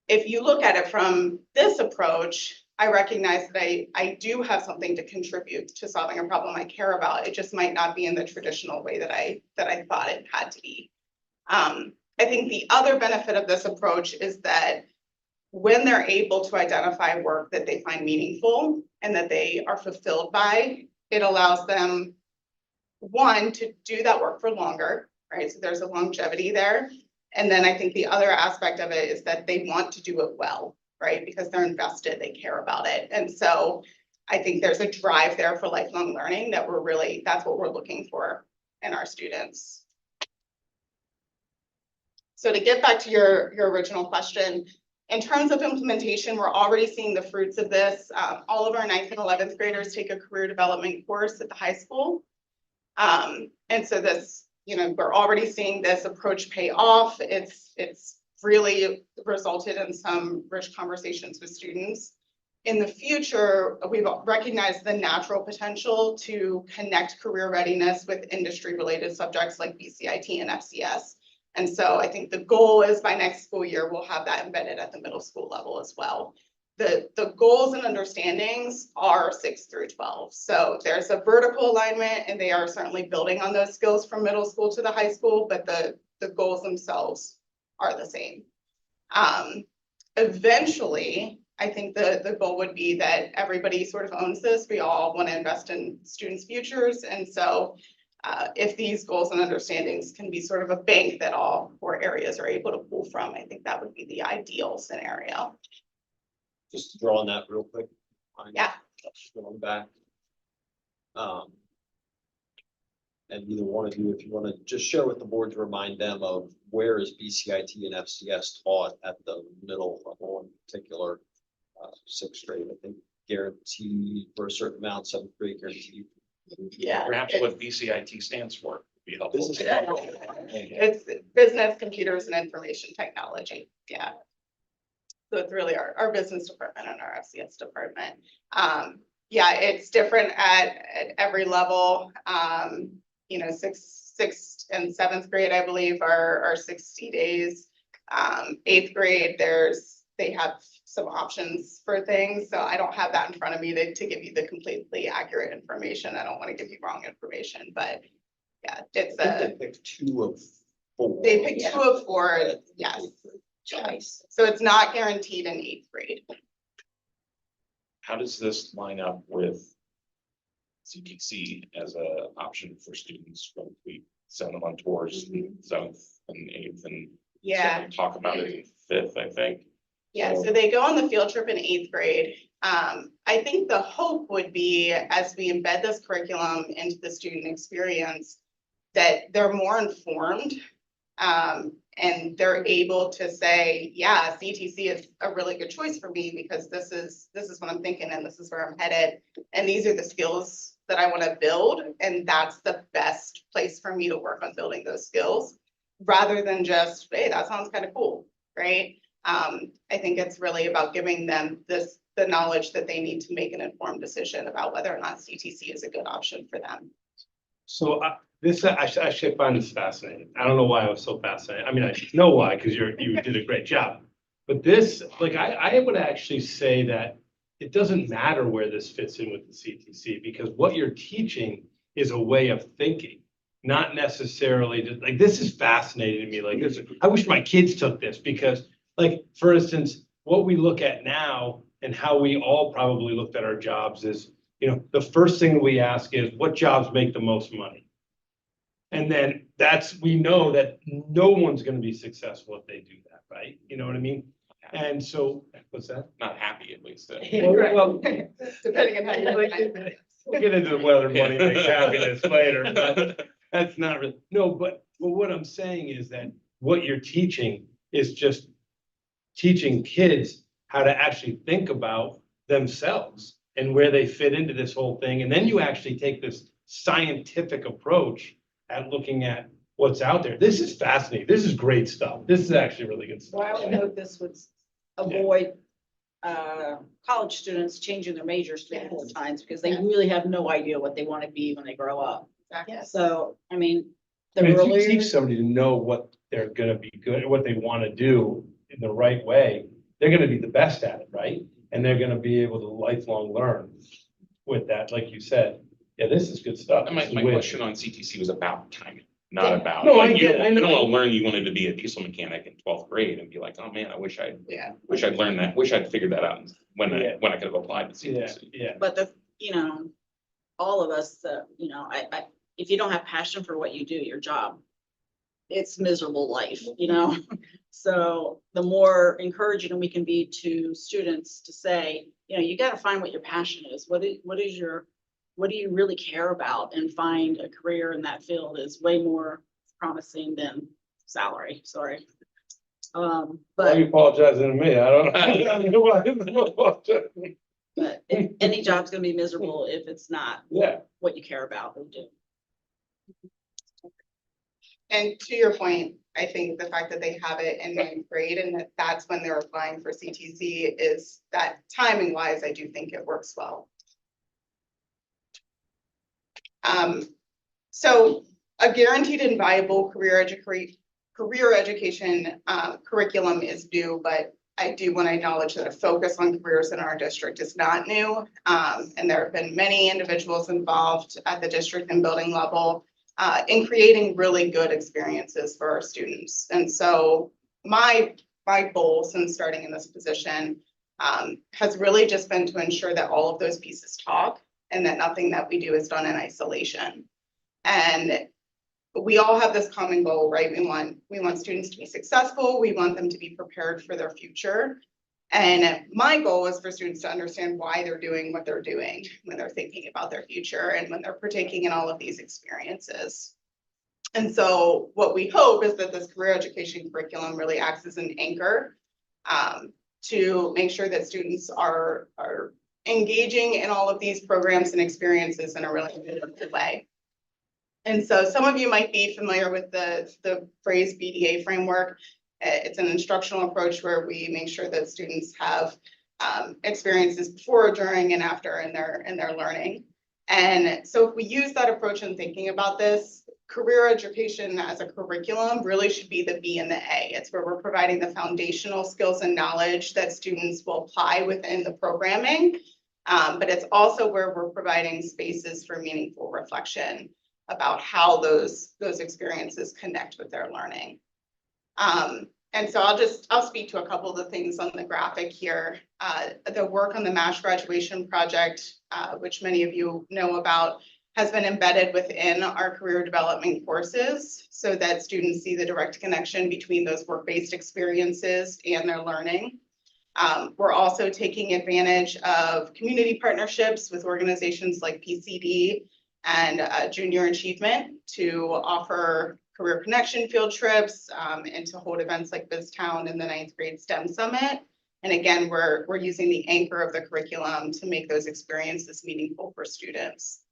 If you look at it from this approach, I recognize that I do have something to contribute to solving a problem I care about. It just might not be in the traditional way that I thought it had to be. I think the other benefit of this approach is that when they're able to identify work that they find meaningful and that they are fulfilled by, it allows them, one, to do that work for longer, right? So there's a longevity there. And then I think the other aspect of it is that they want to do it well, right? Because they're invested, they care about it. And so I think there's a drive there for lifelong learning that that's what we're looking for in our students. So to get back to your original question, in terms of implementation, we're already seeing the fruits of this. All of our 9th and 11th graders take a career development course at the high school. And so this, we're already seeing this approach pay off. It's really resulted in some rich conversations with students. In the future, we've recognized the natural potential to connect career readiness with industry-related subjects like BCIT and FCS. And so I think the goal is by next school year, we'll have that embedded at the middle school level as well. The goals and understandings are 6 through 12. So there's a vertical alignment and they are certainly building on those skills from middle school to the high school, but the goals themselves are the same. Eventually, I think the goal would be that everybody sort of owns this. We all want to invest in students' futures. And so if these goals and understandings can be sort of a bank that all 4 areas are able to pull from, I think that would be the ideal scenario. Just to draw on that real quick. Yeah. Going back. And either one of you, if you want to just share with the board to remind them of where is BCIT and FCS taught at the middle level, in particular, 6th grade, I think guaranteed for a certain amount, 7th grade guaranteed. Yeah. Perhaps what BCIT stands for would be helpful. It's business, computers, and information technology. Yeah. So it's really our business department and our FCS department. Yeah, it's different at every level. 6th and 7th grade, I believe, are 60 days. 8th grade, they have some options for things. So I don't have that in front of me to give you the completely accurate information. I don't want to give you wrong information, but yeah, it's They picked 2 of 4. They picked 2 of 4, yes. Choice. So it's not guaranteed in 8th grade. How does this line up with CTC as a option for students when we send them on tours, 7th and 8th, and Yeah. talk about it in 5th, I think. Yeah, so they go on the field trip in 8th grade. I think the hope would be, as we embed this curriculum into the student experience, that they're more informed and they're able to say, yeah, CTC is a really good choice for me because this is what I'm thinking and this is where I'm headed. And these are the skills that I want to build. And that's the best place for me to work on building those skills rather than just, hey, that sounds kind of cool, right? I think it's really about giving them the knowledge that they need to make an informed decision about whether or not CTC is a good option for them. So I actually find this fascinating. I don't know why I was so fascinated. I mean, I know why, because you did a great job. But this, like, I would actually say that it doesn't matter where this fits in with the CTC, because what you're teaching is a way of thinking, not necessarily just, like, this is fascinating to me. Like, I wish my kids took this because, like, for instance, what we look at now and how we all probably looked at our jobs is, the first thing we ask is what jobs make the most money? And then we know that no one's gonna be successful if they do that, right? You know what I mean? And so, what's that? Not happy at least. Well, Depending on how you look at it. we'll get into whether money makes happiness later, but that's not really, no, but what I'm saying is that what you're teaching is just teaching kids how to actually think about themselves and where they fit into this whole thing. And then you actually take this scientific approach at looking at what's out there. This is fascinating. This is great stuff. This is actually really good Well, I stuff. would hope this would avoid college students changing their majors 3 or 4 times because they really have no idea what they want to be when they grow up. Yes. So, I mean, I the mean, if you earlier, teach somebody to know what they're gonna be good, what they wanna do in the right way, they're gonna be the best at it, right? And they're gonna be able to lifelong learn with that, like you said. Yeah, this is good stuff. And my This is way- question on CTC was about timing, not about. No, I like, get it. I You don't know. wanna learn you wanted to be a diesel mechanic in 12th grade and be like, oh man, I wish I'd learned that, wish I'd figured that out when Yeah. I could have applied to Yeah, CTC. yeah. but all of us, if you don't have passion for what you do, your job, it's miserable life, So the more encouraging we can be to students to say, you got to find what your passion is. What do you really care about, and find a career in that field is way more promising than salary. Sorry. Why are But you apologizing to me? I don't know why you're apologizing. but any job's gonna be miserable if it's not Yeah. what you care about or do. And to your point, I think the fact that they have it in 9th grade and that's when they're applying for CTC is that timing wise, I do think it works well. So a guaranteed and viable career education curriculum is new, but I do want to acknowledge that a focus on careers in our district is not new. And there have been many individuals involved at the district and building level in creating really good experiences for our students. And so my goal since starting in this position has really just been to ensure that all of those pieces talk and that nothing that we do is done in isolation. And we all have this common goal, right? We want students to be successful. We want them to be prepared for their future. And my goal is for students to understand why they're doing what they're doing when they're thinking about their future and when they're partaking in all of these experiences. And so what we hope is that this career education curriculum really acts as an anchor to make sure that students are engaging in all of these programs and experiences in a really good way. And so some of you might be familiar with the phrase BDA framework. It's an instructional approach where we make sure that students have experiences before, during, and after in their learning. And so if we use that approach in thinking about this, career education as a curriculum really should be the B and the A. It's where we're providing the foundational skills and knowledge that students will apply within the programming. But it's also where we're providing spaces for meaningful reflection about how those experiences connect with their learning. And so I'll speak to a couple of the things on the graphic here. The work on the MASH graduation project, which many of you know about, has been embedded within our career development courses so that students see the direct connection between those work-based experiences and their learning. We're also taking advantage of community partnerships with organizations like PCD and Junior Achievement to offer career connection field trips and to hold events like BizTown and the 9th grade STEM Summit. And again, we're using the anchor of the curriculum to make those experiences meaningful for students.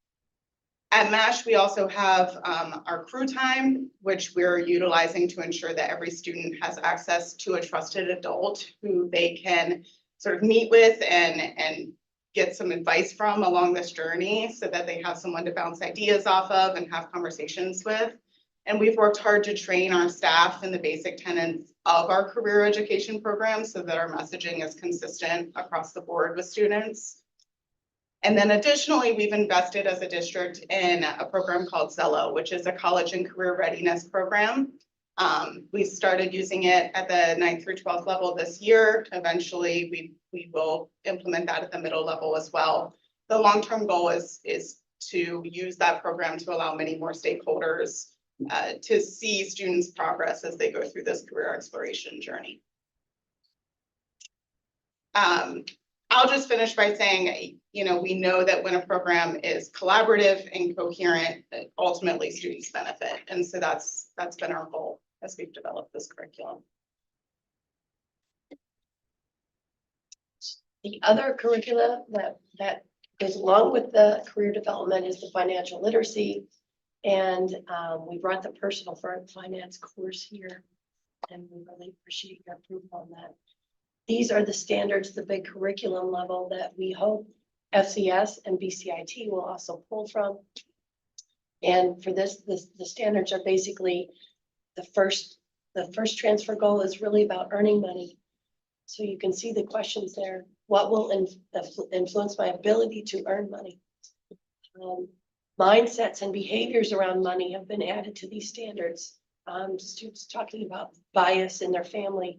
At MASH, we also have our crew time, which we're utilizing to ensure that every student has access to a trusted adult who they can sort of meet with and get some advice from along this journey so that they have someone to bounce ideas off of and have conversations with. And we've worked hard to train our staff in the basic tenets of our career education program so that our messaging is consistent across the board with students. And then additionally, we've invested as a district in a program called Zello, which is a college and career readiness program. We started using it at the 9th through 12th level this year. Eventually, we will implement that at the middle level as well. The long-term goal is to use that program to allow many more stakeholders to see students' progress as they go through this career exploration journey. I'll just finish by saying, we know that when a program is collaborative and coherent, ultimately students benefit. And so that's been our goal as we've developed this curriculum. The other curricula that goes along with the career development is the financial literacy. And we brought the personal finance course here. And we really appreciate your approval on that. These are the standards, the big curriculum level that we hope FCS and BCIT will also pull from. And for this, the standards are basically the first transfer goal is really about earning money. So you can see the questions there. What will influence my ability to earn money? Mindsets and behaviors around money have been added to these standards. Students talking about bias in their family.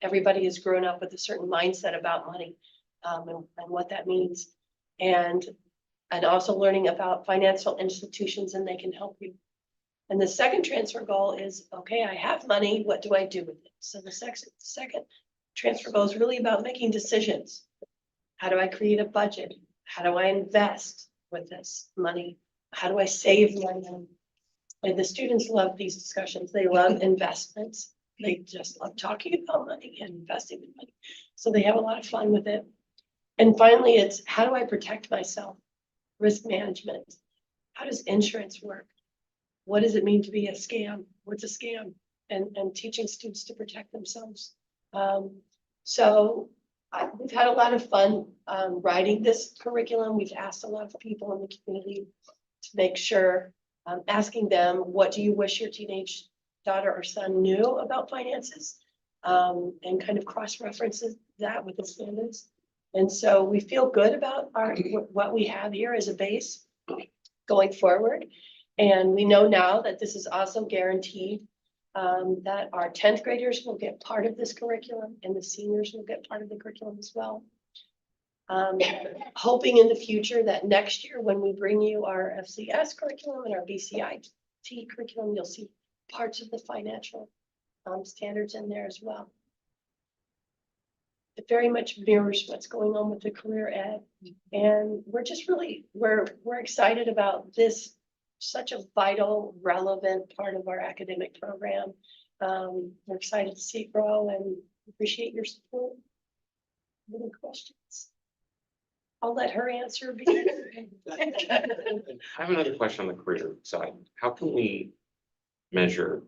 Everybody has grown up with a certain mindset about money and what that means. And also learning about financial institutions and they can help you. And the second transfer goal is, okay, I have money, what do I do with it? So the second transfer goal is really about making decisions. How do I create a budget? How do I invest with this money? How do I save money? And the students love these discussions. They love investments. They just love talking about money and investing in money. So they have a lot of fun with it. And finally, it's how do I protect myself? Risk management. How does insurance work? What does it mean to be a scam? What's a scam? And teaching students to protect themselves. We've had a lot of fun writing this curriculum. We've asked a lot of people in the community to make sure, asking them, what do you wish your teenage daughter or son knew about finances? And kind of cross-references that with the standards. And so we feel good about what we have here as a base going forward. And we know now that this is also guaranteed that our 10th graders will get part of this curriculum and the seniors will get part of the curriculum as well. Hoping in the future that next year when we bring you our FCS curriculum and our BCIT curriculum, you'll see parts of the financial standards in there as well. It very much mirrors what's going on with the career ed. And we're just really, we're excited about this, such a vital, relevant part of our academic program. We're excited to see it grow and appreciate your support. Any questions? I'll let her answer. I have another question on the career side. How can we measure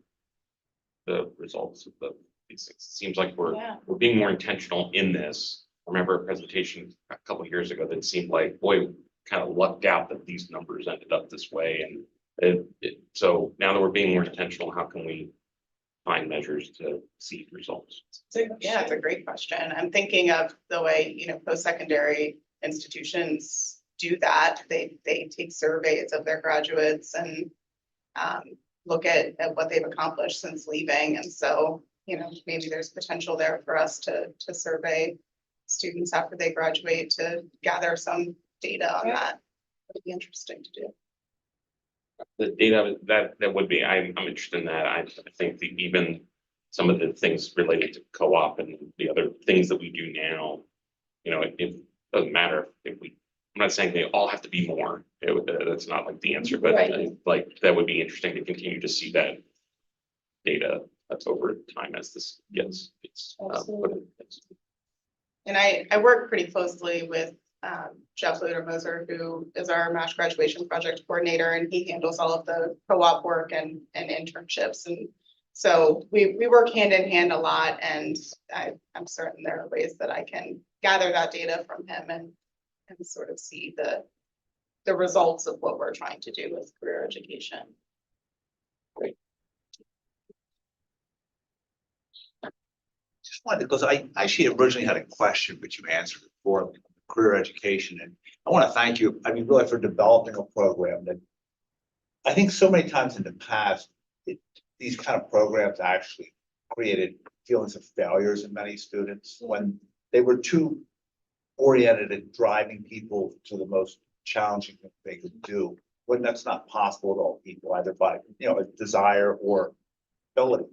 the results of these things? It seems like we're being more intentional in this. I remember a presentation a couple of years ago that seemed like, boy, we kind of lucked out that these numbers ended up this way. And so now that we're being more intentional, how can we find measures to see results? Yeah, it's a great question. I'm thinking of the way, post-secondary institutions do that. They take surveys of their graduates and look at what they've accomplished since leaving. And so, maybe there's potential there for us to survey students after they graduate to gather some data on that. It'd be interesting to do. The data that would be, I'm interested in that. I think even some of the things related to co-op and the other things that we do now, it doesn't matter if we, I'm not saying they all have to be more. That's not like the answer, but like that would be interesting to continue to see that data that's over time as this gets. And I work pretty closely with Jeff Ludermoser, who is our MASH graduation project coordinator, and he handles all of the co-op work and internships. And so we work hand in hand a lot, and I'm certain there are ways that I can gather that data from him and sort of see the results of what we're trying to do with career education. Great. Just wanted, because I actually originally had a question, but you answered it for me, career education. And I want to thank you, really for developing a program that I think so many times in the past, it these kind of programs actually created feelings of failures in many students when they were too oriented at driving people to the most challenging thing they could do, when that's not possible to all people, either by, a desire or ability.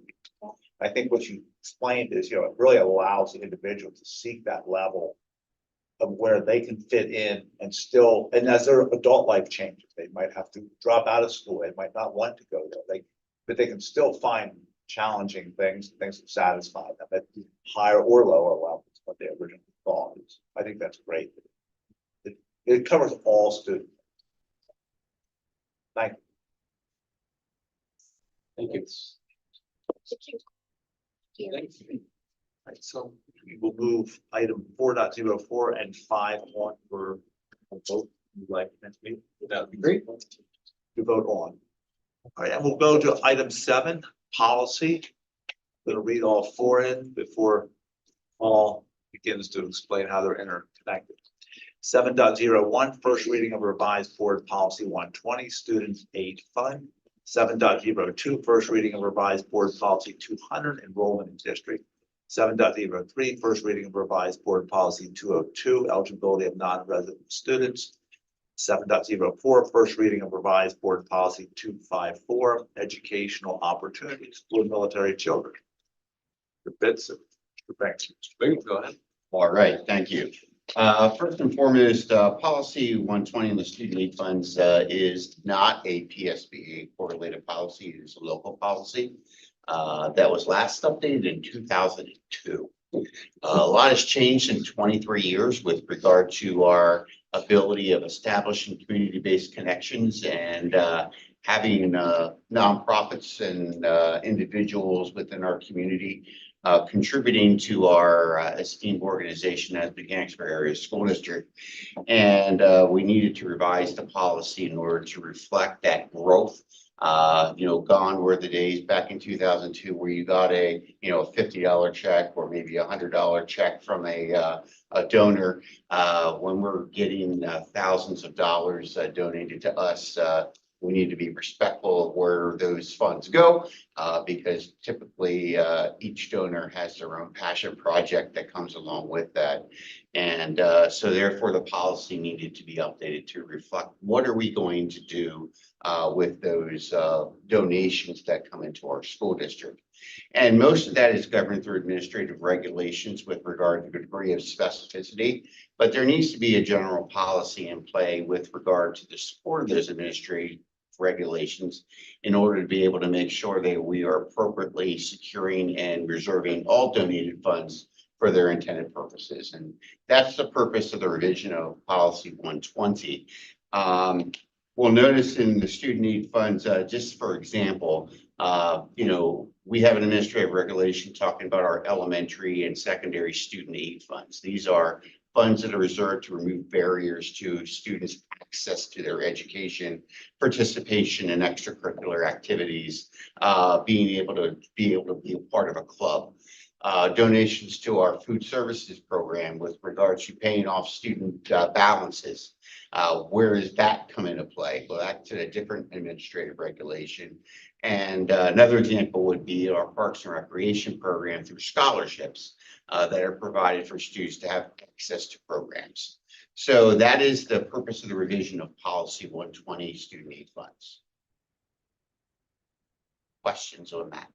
I think what you explained is, it really allows the individual to seek that level of where they can fit in and still, and as their adult life changes, they might have to drop out of school, they might not want to go there, but they can still find challenging things that satisfy them at higher or lower levels what they originally thought. I think that's great. It covers all students. Thank you. Thank you. Right, so we will move item 4.04 and 5 on for a vote. Would like next meeting? That would be great to vote on. All right, and we'll go to item 7, policy. I'm going to read all 4 in before Paul begins to explain how they're interconnected. 7.01, first reading of revised board policy 120, students aid fund. 7.02, first reading of revised board policy 200, enrollment in district. 7.03, first reading of revised board policy 202, eligibility of non-resident students. 7.04, first reading of revised board policy 254, educational opportunities for military children. The bits of the banks. Go ahead. All right, thank you. First and foremost, policy 120 in the student aid funds is not a PSBA correlated policy. It is a local policy that was last updated in 2002. A lot has changed in 23 years with regard to our ability of establishing community-based connections and having nonprofits and individuals within our community contributing to our esteemed organization as the Mechanicsburg Area School District. And we needed to revise the policy in order to reflect that growth. Gone were the days back in 2002 where you got a $50 check or maybe $100 check from a donor. When we're getting thousands of dollars donated to us, we need to be respectful of where those funds go, because typically each donor has their own passion project that comes along with that. And so therefore the policy needed to be updated to reflect what are we going to do with those donations that come into our school district. And most of that is governed through administrative regulations with regard to the degree of specificity, but there needs to be a general policy in play with regard to the support of those administrative regulations in order to be able to make sure that we are appropriately securing and reserving all donated funds for their intended purposes. And that's the purpose of the revision of policy 120. We'll notice in the student aid funds, just for example, we have an administrative regulation talking about our elementary and secondary student aid funds. These are funds that are reserved to remove barriers to students' access to their education, participation in extracurricular activities, being able to be a part of a club. Donations to our food services program with regards to paying off student balances. Where does that come into play? Well, that's a different administrative regulation. And another example would be our Parks and Recreation program through scholarships that are provided for students to have access to programs. So that is the purpose of the revision of policy 120 student aid funds. Questions on that?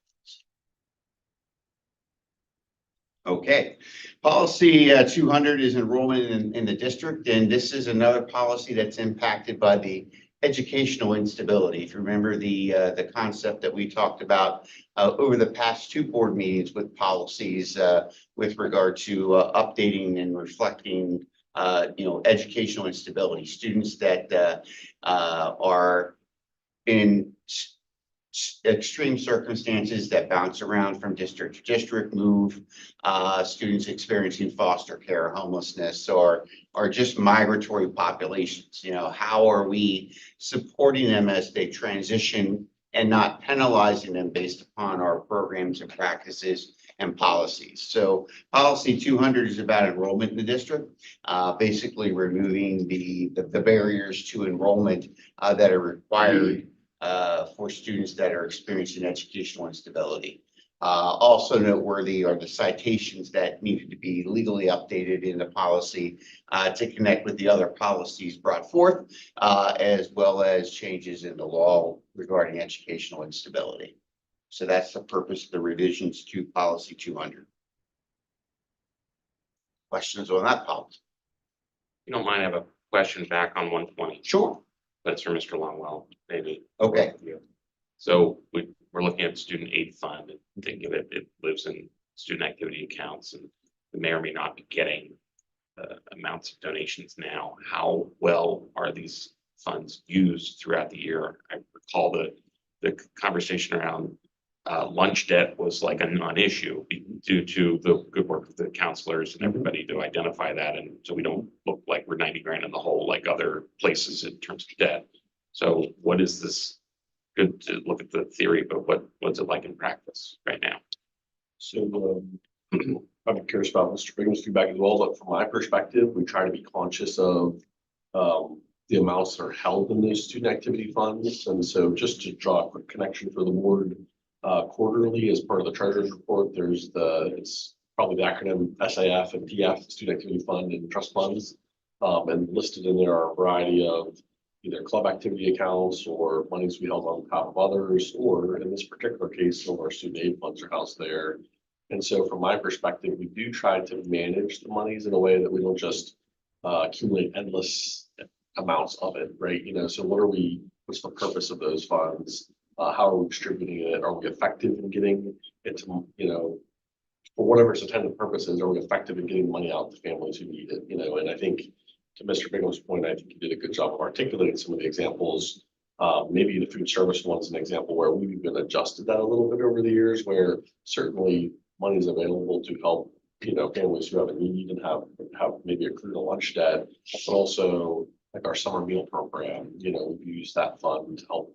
Okay, policy 200 is enrollment in the district, and this is another policy that's impacted by the educational instability. If you remember the concept that we talked about over the past 2 board meetings with policies with regard to updating and reflecting educational instability, students that are in extreme circumstances that bounce around from district to district, move, students experiencing foster care, homelessness, or just migratory populations. How are we supporting them as they transition and not penalizing them based upon our programs and practices and policies? So policy 200 is about enrollment in the district, basically removing the barriers to enrollment that are required for students that are experiencing educational instability. Also noteworthy are the citations that needed to be legally updated in the policy to connect with the other policies brought forth, as well as changes in the law regarding educational instability. So that's the purpose of the revisions to policy 200. Questions on that policy? You don't mind, I have a question back on 120. Sure. That's for Mr. Longwell, maybe. Okay. So we're looking at student aid fund and thinking that it lives in student activity accounts and we may or may not be getting amounts of donations now. How well are these funds used throughout the year? I recall the conversation around lunch debt was like a non-issue due to the good work of the counselors and everybody to identify that. And so we don't look like we're 90 grand in the hole like other places in terms of debt. So what is this? Good to look at the theory, but what's it like in practice right now? So I'm curious about Mr. Bingham's feedback as well, but from my perspective, we try to be conscious of the amounts that are held in those student activity funds. And so just to draw a quick connection for the board, quarterly as part of the treasurer's report, it's probably the acronym SAF and TF, Student Activity Fund and Trust Funds. And listed in there are a variety of either club activity accounts or monies we held on top of others, or in this particular case, some of our student aid funds are housed there. And so from my perspective, we do try to manage the monies in a way that we don't just accumulate endless amounts of it, right? So what's the purpose of those funds? How are we distributing it? Are we effective in getting it to, for whatever its intended purpose is, are we effective in getting money out to families who need it? And I think to Mr. Bingham's point, I think you did a good job of articulating some of the examples. Maybe the food service one's an example where we've even adjusted that a little bit over the years, where certainly money is available to help, families who have a need and have maybe accrued a lunch debt, but also like our summer meal program, we've used that fund to help,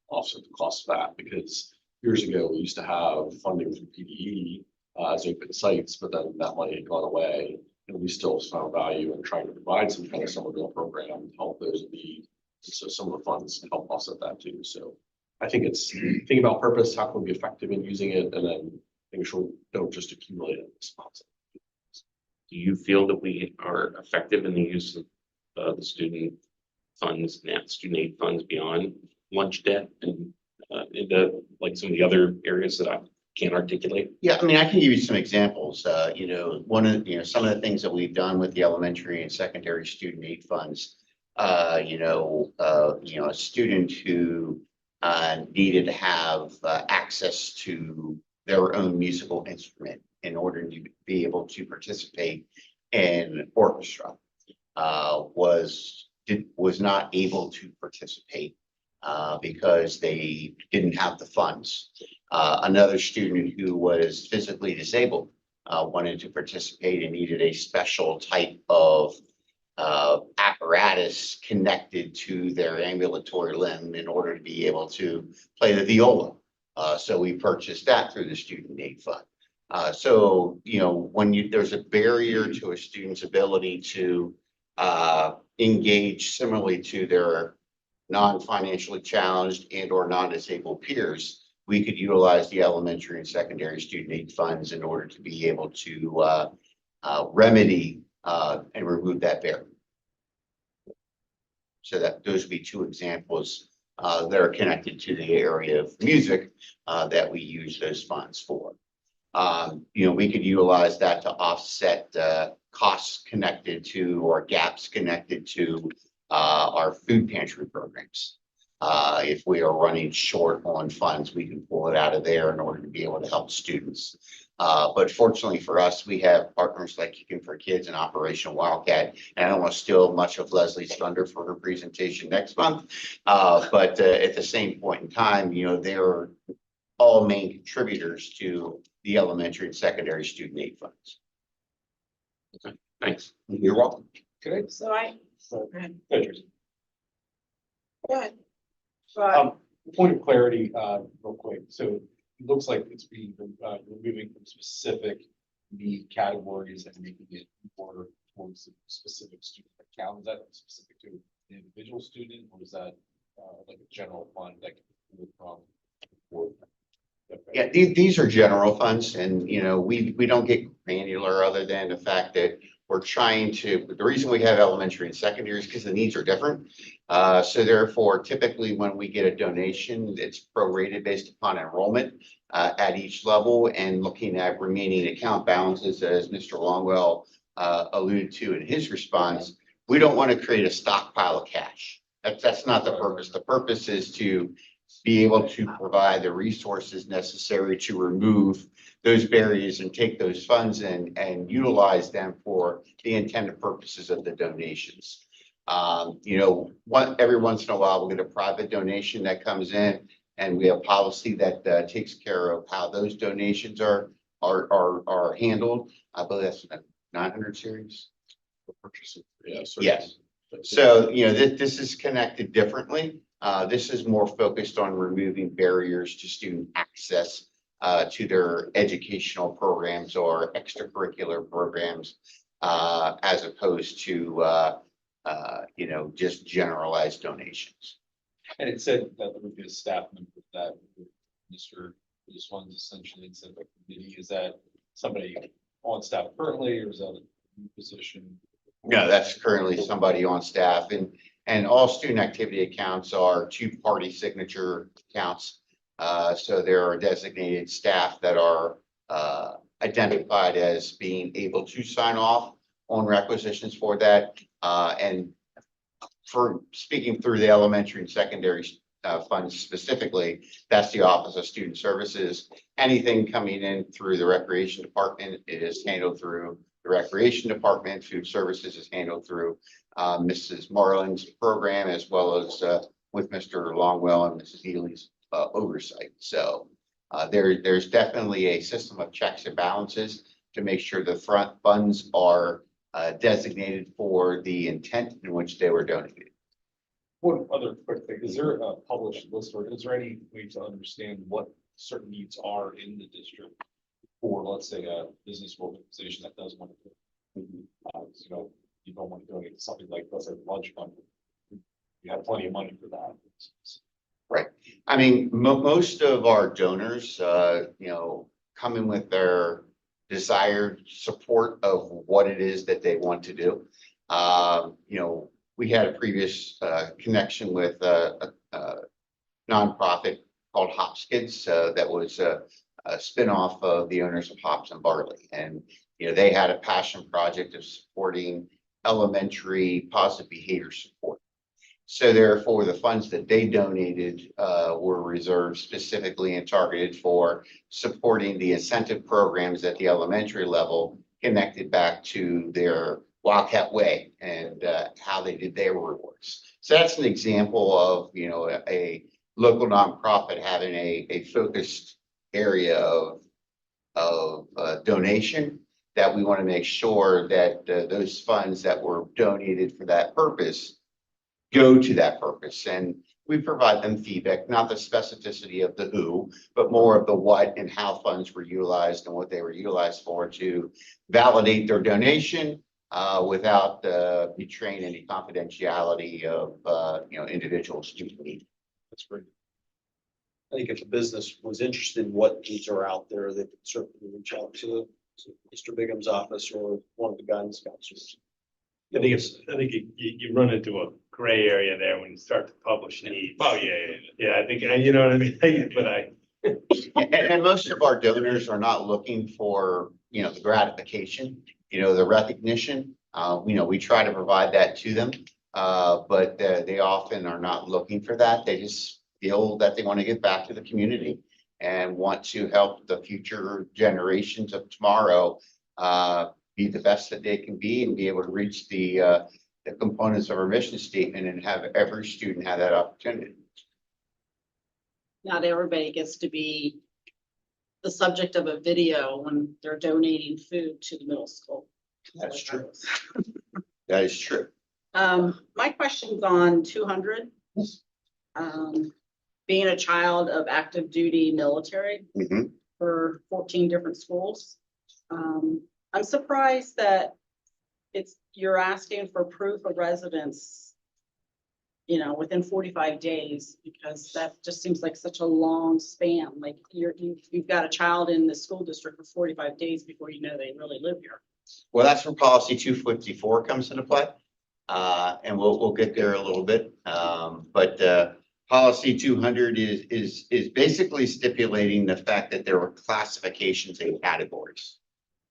offset the cost of that, because years ago we used to have funding through PDE as open sites, but then that money had gone away. And we still found value in trying to provide some kind of summer meal program to help those in need. So some of the funds can help offset that too. So I think it's thinking about purpose, how can we be effective in using it, and then making sure we don't just accumulate it responsibly. Do you feel that we are effective in the use of the student funds, student aid funds beyond lunch debt and into like some of the other areas that I can't articulate? Yeah, I mean, I can give you some examples. Some of the things that we've done with the elementary and secondary student aid funds. A student who needed to have access to their own musical instrument in order to be able to participate in orchestra was not able to participate because they didn't have the funds. Another student who was physically disabled wanted to participate and needed a special type of apparatus connected to their ambulatory limb in order to be able to play the viola. So we purchased that through the student aid fund. When there's a barrier to a student's ability to engage similarly to their non-financially challenged and or non-disabled peers, we could utilize the elementary and secondary student aid funds in order to be able to remedy and remove that barrier. So that those would be two examples that are connected to the area of music that we use those funds for. We could utilize that to offset costs connected to or gaps connected to our food pantry programs. If we are running short on funds, we can pull it out of there in order to be able to help students. But fortunately for us, we have partners like Kicking for Kids and Operation Wildcat. And I don't want to steal much of Leslie's thunder for her presentation next month. But at the same point in time, they're all main contributors to the elementary and secondary student aid funds. Okay, thanks. You're welcome. So Go ahead. Go ahead. Point of clarity, real quick. So it looks like it's being moving from specific need categories and making it more towards a specific student account. Is that specific to an individual student, or is that like a general fund that can move from. Yeah, these are general funds and, you know, we don't get granular other than the fact that we're trying to, the reason we have elementary and secondary is because the needs are different. So therefore, typically when we get a donation, it's prorated based upon enrollment at each level and looking at remaining account balances, as Mr. Longwell alluded to in his response. We don't want to create a stockpile of cash. That's not the purpose. The purpose is to be able to provide the resources necessary to remove those barriers and take those funds and utilize them for the intended purposes of the donations. You know, every once in a while, we'll get a private donation that comes in and we have policy that takes care of how those donations are handled. I believe that's a 900 series. Yeah. Yes. So, you know, this is connected differently. This is more focused on removing barriers to student access to their educational programs or extracurricular programs, as opposed to, you know, just generalized donations. And it said that there would be a staff member that Mr. This one's essentially instead of a committee. Is that somebody on staff currently, or is that a new position? No, that's currently somebody on staff, and all student activity accounts are two-party signature accounts. So there are designated staff that are identified as being able to sign off on requisitions for that. And for speaking through the elementary and secondary funds specifically, that's the Office of Student Services. Anything coming in through the Recreation Department is handled through the Recreation Department. Food Services is handled through Mrs. Marlin's program, as well as with Mr. Longwell and Mrs. Healy's oversight. So there's definitely a system of checks and balances to make sure the front funds are designated for the intent in which they were donated. One other quick thing, is there a published list, or is there any way to understand what certain needs are in the district for, let's say, a business organization that does want to, you know, you don't want to donate to something like, let's say, lunch fund. You have plenty of money for that. Right. I mean, most of our donors, you know, come in with their desired support of what it is that they want to do. You know, we had a previous connection with a nonprofit called Hopskins that was a spinoff of the owners of Hops and Barley. And, you know, they had a passion project of supporting elementary positive behavior support. So therefore, the funds that they donated were reserved specifically and targeted for supporting the incentive programs at the elementary level, connected back to their Wildcat Way and how they did their rewards. So that's an example of, you know, a local nonprofit having a focused area of donation that we want to make sure that those funds that were donated for that purpose go to that purpose. And we provide them feedback, not the specificity of the who, but more of the what and how funds were utilized and what they were utilized for, to validate their donation without betraying any confidentiality of you know, individual student need. That's great. I think if a business was interested in what needs are out there, they could certainly reach out to Mr. Bigham's office or one of the guidance counselors. I think you run into a gray area there when you start to publish needs. Oh, yeah, I think, you know what I mean? But and most of our donors are not looking for, you know, the gratification, you know, the recognition. You know, we try to provide that to them, but they often are not looking for that. They just feel that they want to give back to the community and want to help the future generations of tomorrow be the best that they can be and be able to reach the components of our mission statement and have every student have that opportunity. Not everybody gets to be the subject of a video when they're donating food to the middle school. That's true. That is true. My question's on 200. Being a child of active duty military for 14 different schools. I'm surprised that you're asking for proof of residence within 45 days, because that just seems like such a long span. Like you've got a child in the school district for 45 days before you know they really live here. Well, that's where policy 254 comes into play. And we'll get there a little bit. But policy 200 is basically stipulating the fact that there were classifications and categories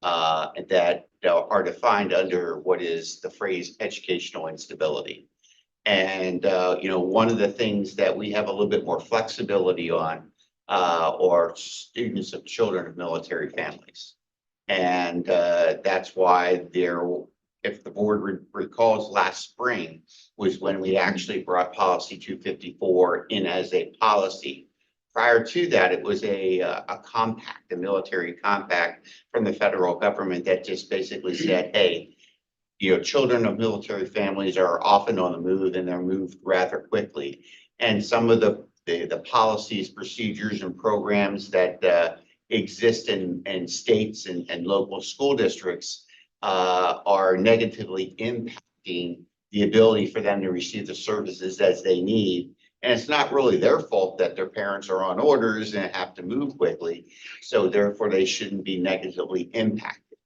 that are defined under what is the phrase educational instability. And one of the things that we have a little bit more flexibility on are students of children of military families. And that's why if the board recalls, last spring was when we actually brought policy 254 in as a policy. Prior to that, it was a compact, a military compact from the federal government that just basically said, hey, children of military families are often on the move, and they're moved rather quickly. And some of the policies, procedures, and programs that exist in states and local school districts are negatively impacting the ability for them to receive the services as they need. And it's not really their fault that their parents are on orders and have to move quickly. So therefore, they shouldn't be negatively impacted.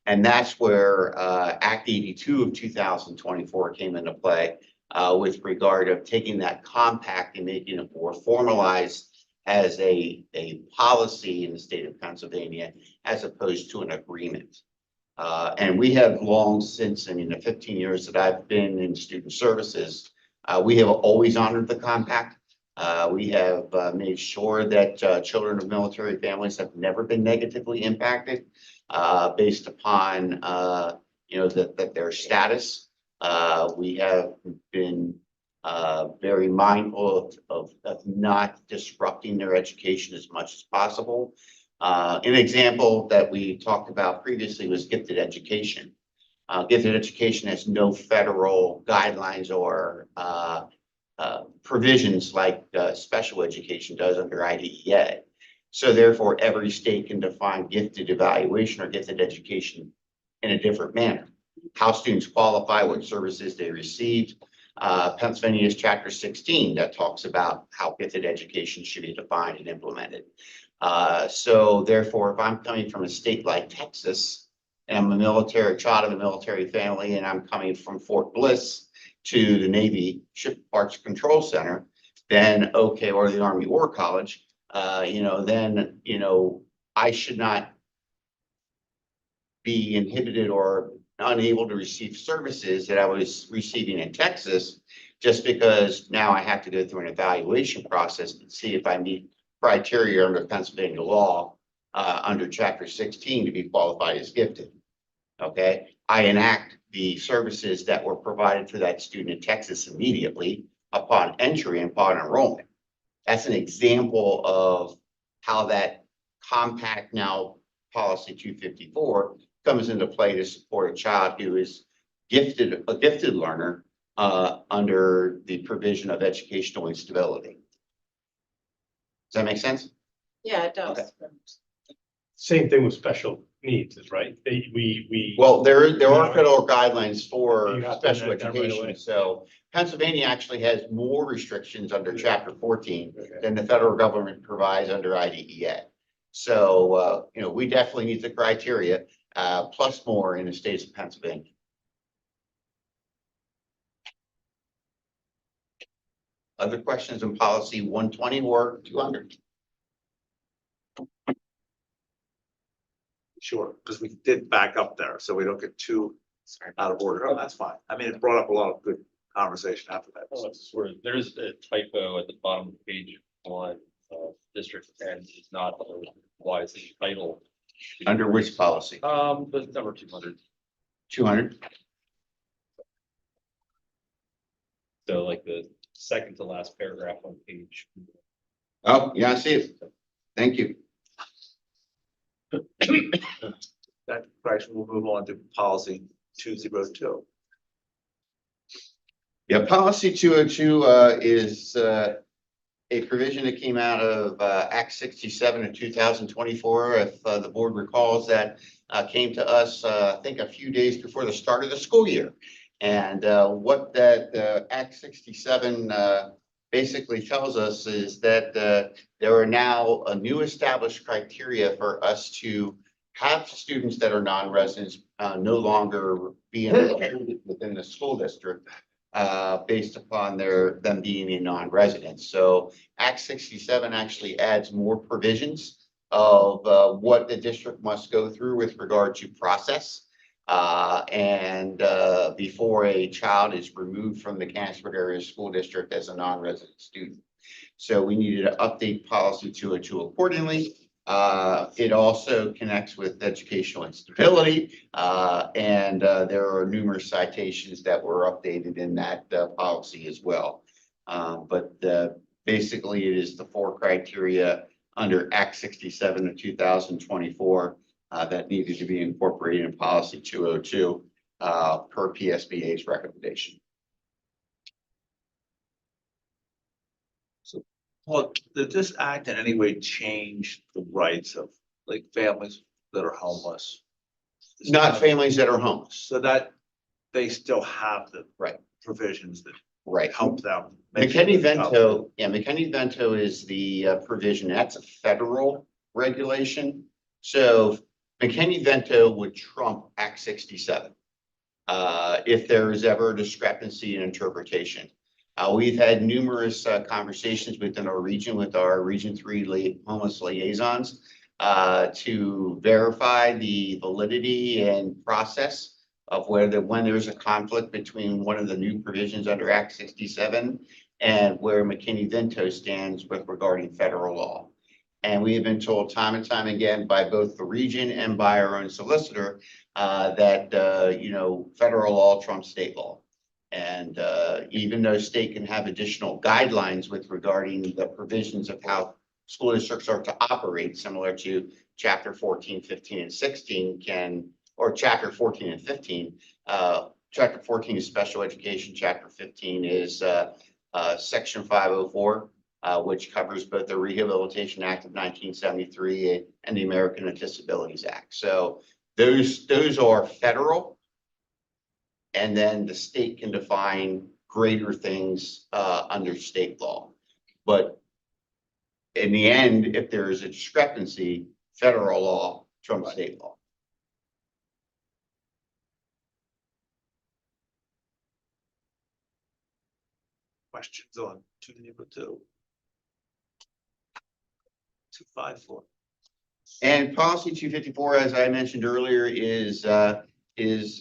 And that's where Act 82 of 2024 came into play with regard of taking that compact and making it more formalized as a policy in the state of Pennsylvania, as opposed to an agreement. And we have long since, the 15 years that I've been in student services, we have always honored the compact. We have made sure that children of military families have never been negatively impacted based upon, that their status. We have been very mindful of not disrupting their education as much as possible. An example that we talked about previously was gifted education. Gifted education has no federal guidelines or provisions like special education does under IDEA. So therefore, every state can define gifted evaluation or gifted education in a different manner. How students qualify, what services they receive. Pennsylvania's Chapter 16 that talks about how gifted education should be defined and implemented. So therefore, if I'm coming from a state like Texas, and I'm a child of a military family, and I'm coming from Fort Bliss to the Navy Ship Parts Control Center, then okay, or the Army War College, then I should not be inhibited or unable to receive services that I was receiving in Texas, just because now I have to go through an evaluation process to see if I meet criteria under Pennsylvania law under Chapter 16 to be qualified as gifted. Okay, I enact the services that were provided for that student in Texas immediately upon entry and upon enrollment. That's an example of how that compact, now policy 254, comes into play to support a child who is a gifted learner under the provision of educational instability. Does that make sense? Yeah, it does. Okay. Same thing with special needs, right? We. Well, there are federal guidelines You for have to special enact that right away. education. So Pennsylvania actually has more restrictions under Chapter 14 Okay. than the federal government provides under IDEA. So, we definitely meet the criteria, plus more in the states of Pennsylvania. Other questions on policy 120 or 200? Sure, because we did back up there, so we don't get too out of order. Oh, that's fine. I mean, it brought up a lot of good conversation after that. Oh, it's sort of, there's a typo at the bottom of page 1, District 10 is not, why is the title? Under which policy? The number 200. 200? So like the second to last paragraph on page. Oh, yeah, I see it. Thank you. That question will move on to policy 202. Yeah, policy 202 is a provision that came out of Act 67 of 2024. If the board recalls, that came to us, I think, a few days before the start of the school year. And what that Act 67 basically tells us is that there are now a new established criteria for us to have students that are non-residents no longer being included within the school district based upon them being a non-resident. So Act 67 actually adds more provisions of what the district must go through with regard to process. Before a child is removed from the Mechanicsburg Area School District as a non-resident student. So we needed to update policy 202 accordingly. It also connects with educational instability, there are numerous citations that were updated in that policy as well. Basically, it is the 4 criteria under Act 67 of 2024 that needed to be incorporated in policy 202 per PSBA's recommendation. Well, did this act in any way change the rights of like families that are homeless? Not families that are homeless. So that they still have the Right. provisions that Right. help them. McKinney-Vento is the provision. That's a federal regulation. So McKinney-Vento would trump Act 67 if there is ever a discrepancy in interpretation. We've had numerous conversations within our region with our Region 3 homeless liaisons to verify the validity and process of when there's a conflict between one of the new provisions under Act 67 and where McKinney-Vento stands with regarding federal law. And we have been told time and time again by both the region and by our own solicitor that federal law trumps state law. And even though state can have additional guidelines with regarding the provisions of how school districts are to operate, similar to Chapter 14, 15, and 16 or Chapter 14 and 15. Chapter 14 is special education. Chapter 15 is Section 504, which covers both the Rehabilitation Act of 1973 and the American with Disabilities Act. So those are federal. And then the state can define greater things under state law. But in the end, if there is a discrepancy, federal law trumps state law. Questions on 202? 254. And policy 254, as I mentioned earlier, is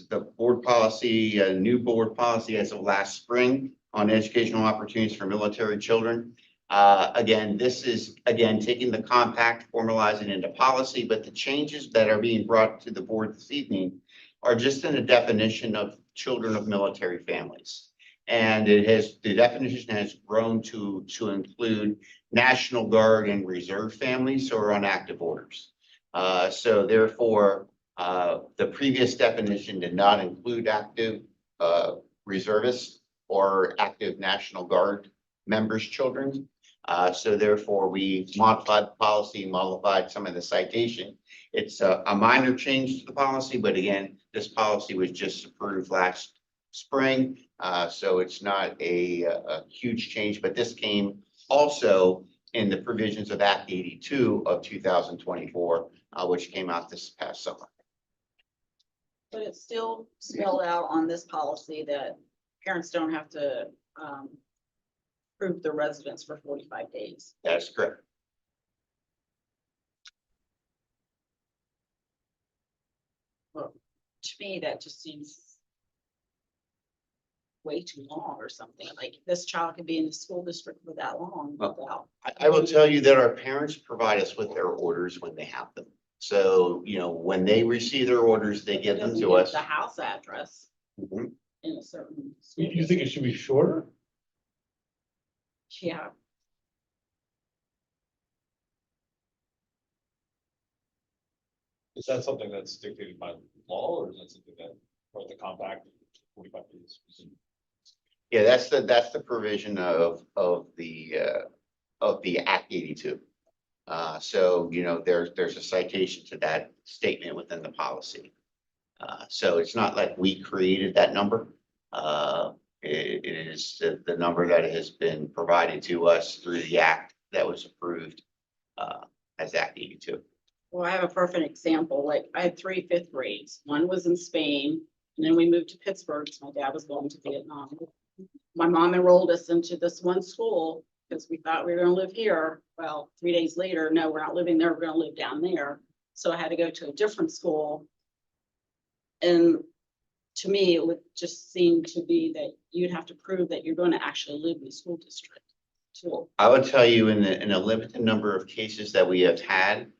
the board policy, a new board policy as of last spring on educational opportunities for military children. Again, this is taking the compact, formalizing into policy, but the changes that are being brought to the board this evening are just in a definition of children of military families. And the definition has grown to include National Guard and Reserve families who are on active orders. So therefore, the previous definition did not include active reservists or active National Guard members' children. So therefore, we modified the policy, modified some of the citation. It's a minor change to the policy, but again, this policy was just approved last spring. So it's not a huge change, but this came also in the provisions of Act 82 of 2024, which came out this past summer. But it's still spelled out on this policy that parents don't have to prove their residence for 45 days. That's correct. Well, to me, that just seems way too long or something. Like this child could be in the school district for that long without. I will tell you that our parents provide us with their orders when they have them. So, when they receive their orders, they give them to us. The house address Mhm. in a certain. You think it should be shorter? Yeah. Is that something that's dictated by law, or is that something that, or the compact 45 days? Yeah, that's the provision of the Act 82. So, there's a citation to that statement within the policy. So it's not like we created that number. It is the number that has been provided to us through the act that was approved as Act 82. Well, I have a perfect example. Like I had 3 fifth grades. One was in Spain, and then we moved to Pittsburgh because my dad was going to Vietnam. My mom enrolled us into this one school because we thought we were gonna live here. Well, 3 days later, no, we're not living there. We're gonna live down there. So I had to go to a different school. And to me, it would just seem to be that you'd have to prove that you're going to actually live in the school district too. I would tell you in a limited number of cases that we have had,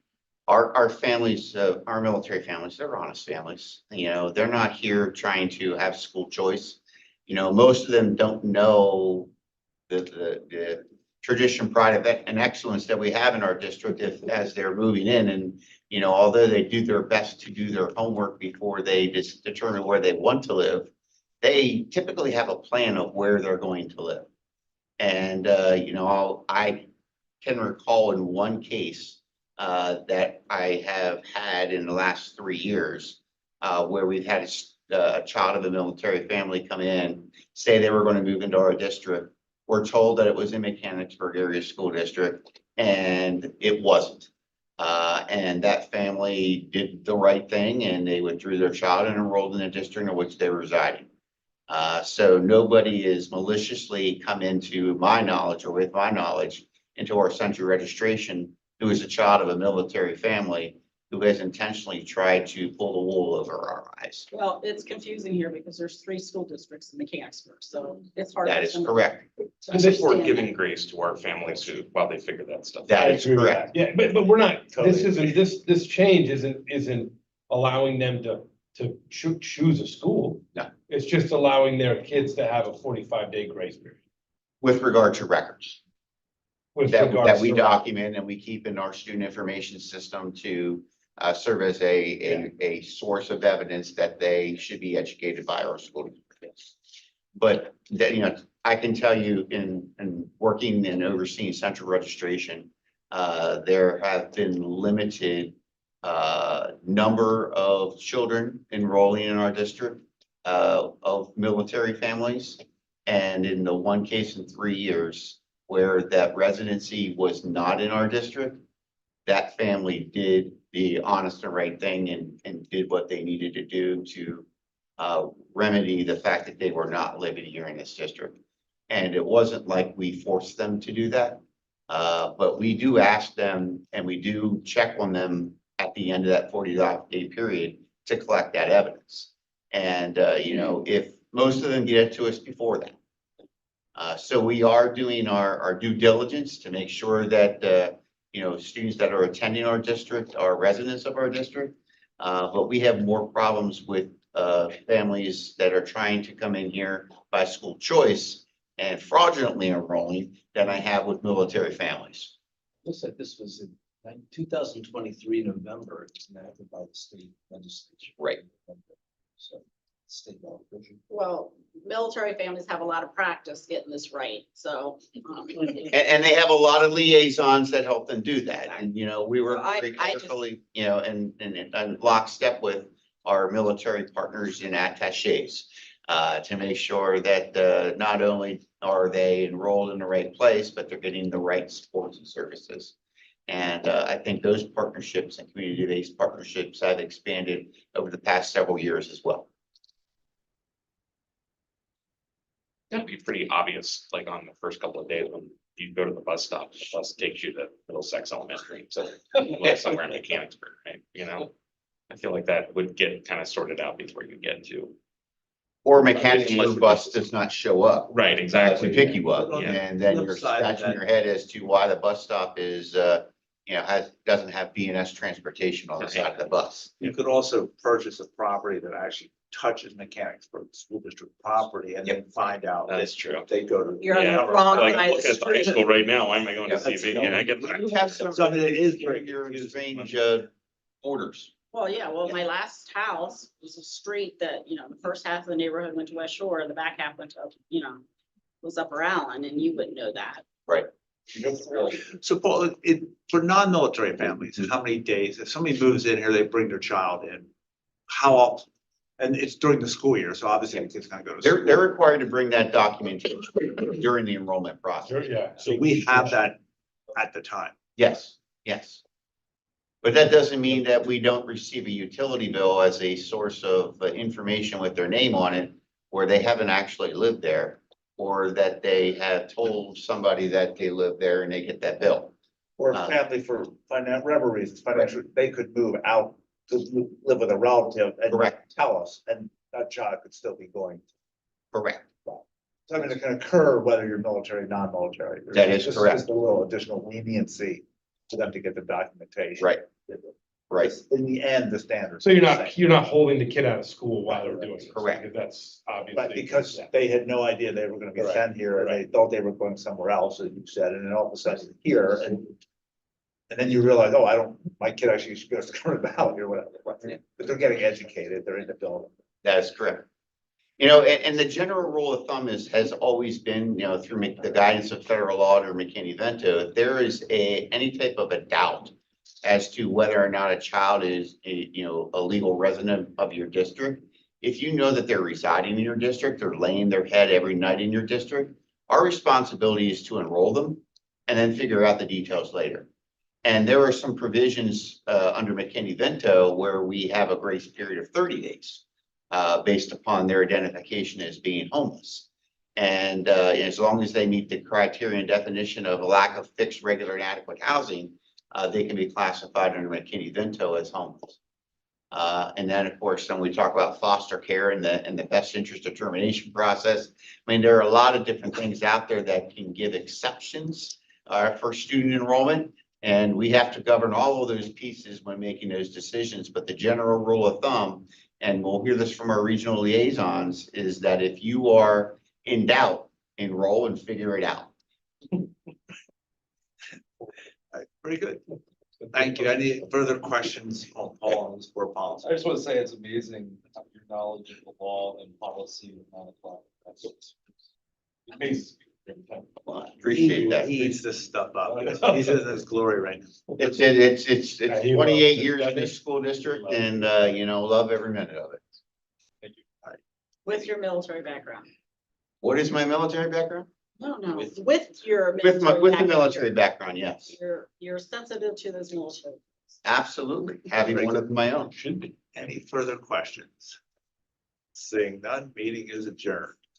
our families, our military families, they're honest families. You know, they're not here trying to have school choice. You know, most of them don't know the tradition, pride of and excellence that we have in our district as they're moving in. And, you know, although they do their best to do their homework before they just determine where they want to live, they typically have a plan of where they're going to live. And, you know, I can recall in one case that I have had in the last 3 years where we've had a child of a military family come in, say they were going to move into our district. We're told that it was in Mechanicsburg Area School District, and it wasn't. And that family did the right thing, and they withdrew their child and enrolled in the district in which they were residing. So nobody is maliciously come into my knowledge or with my knowledge into our central registration who is a child of a military family who has intentionally tried to pull the wool over our eyes. Well, it's confusing here because there's 3 school districts in Mechanicsburg, so it's hard. That is correct. And this we're giving grace to our families who, while they figure that stuff. That I is agree with correct. that. Yeah, but we're not, Totally this change isn't allowing them to choose a school. No. It's just allowing their kids to have a 45-day grace period. With regard to records With that regards we to- document and we keep in our student information system to serve as a source of evidence that they should be educated by our school district. But that, you know, I can tell you in working and overseeing central registration, there have been limited number of children enrolling in our district of military families. And in the one case in 3 years where that residency was not in our district, that family did the honest and right thing and did what they needed to do to remedy the fact that they were not living here in this district. And it wasn't like we forced them to do that, but we do ask them and we do check on them at the end of that 40-day period to collect that evidence. And, you know, if most of them get it to us before that. So we are doing our due diligence to make sure that, you know, students that are attending our district are residents of our district. But we have more problems with families that are trying to come in here by school choice and fraudulently enrolling than I have with military families. Looks like this was in 2023 November, it was enacted by the state legislature. Right. So, state law. Well, military families have a lot of practice getting this right, so. And they have a lot of liaisons that help them do that. And, you know, we were I very just- carefully, you know, and lockstep with our military partners and attaches to make sure that not only are they enrolled in the right place, but they're getting the right supports and services. And I think those partnerships and community-based partnerships have expanded over the past several years as well. It'd be pretty obvious, like on the first couple of days when you go to the bus stop, the bus takes you to Middlesex Elementary, so somewhere in Mechanicsburg, right? You know, I feel like that would get kind of sorted out before you get to. Or Mechanicsburg bus does not show up. Right, exactly. To pick you up, Yeah. and then Flip you're side of scratching that- your head as to why the bus stop is, you know, doesn't have BNS transportation on the side of the bus. You could also purchase a property that actually touches Mechanicsburg School District property and then find out. That's that true. They go to. You're on the Yeah, wrong like, side of look the at the high street. school right now, why am I going to Yeah, that's CV? Yeah, I get that. You have some. So it is very Your confusing. strange orders. Well, yeah, well, my last house was a street that, you know, the first half of the neighborhood went to West Shore, the back half went to, you know, was Upper Allen, and you wouldn't know that. Right. So Paul, for non-military families, how many days, if somebody moves in here, they bring their child in, how often And it's during the school year, so obviously the kids gonna go to They're school. required to bring that documentation during the enrollment process. Yeah. So we have that at the time. Yes, yes. But that doesn't mean that we don't receive a utility bill as a source of information with their name on it, where they haven't actually lived there, or that they have told somebody that they live there and they get that bill. Or a family for whatever reasons, financial, they could move out to live with a relative and Correct. tell us, and that child could still be going. Correct. So I mean, it can occur whether you're military, non-military. There's That is correct. Just a little additional leniency for them to get the documentation. Right. Right. In the end, the standards. So you're not holding the kid out of school while they're doing it. Correct. Because that's obviously. But because they had no idea they were gonna be Right. sent here, and they thought they were going somewhere else, as you said, and then all of a sudden here, and then you realize, oh, my kid actually goes to Current Valley or whatever, but they're getting educated, they're in the building. That is correct. You know, and the general rule of thumb has always been, you know, through the guidance of federal law or McKinney-Vento, if there is any type of a doubt as to whether or not a child is a legal resident of your district, if you know that they're residing in your district or laying their head every night in your district, our responsibility is to enroll them and then figure out the details later. And there are some provisions under McKinney-Vento where we have a grace period of 30 days. Based upon their identification as being homeless. And as long as they meet the criteria and definition of a lack of fixed, regular, and adequate housing, they can be classified under McKinney-Vento as homeless. And then, of course, when we talk about foster care and the best interest determination process, I mean, there are a lot of different things out there that can give exceptions for student enrollment. And we have to govern all of those pieces when making those decisions. But the general rule of thumb, and we'll hear this from our regional liaisons, is that if you are in doubt, enroll and figure it out. Pretty good. Thank you. Any further questions on Paul for policy? I just want to say it's amazing your knowledge of the law and policy and how to apply it. That's what's amazing. Appreciate that. He eats this stuff up. He's in his glory right now. It's 28 years in this school district and, love every minute of it. Thank you. With your military background. What is my military background? No, with your. With the background. military background, yes. You're sensitive to this military. Absolutely. Having one of my own. Should be. Any further questions? Seeing none, meeting is adjourned.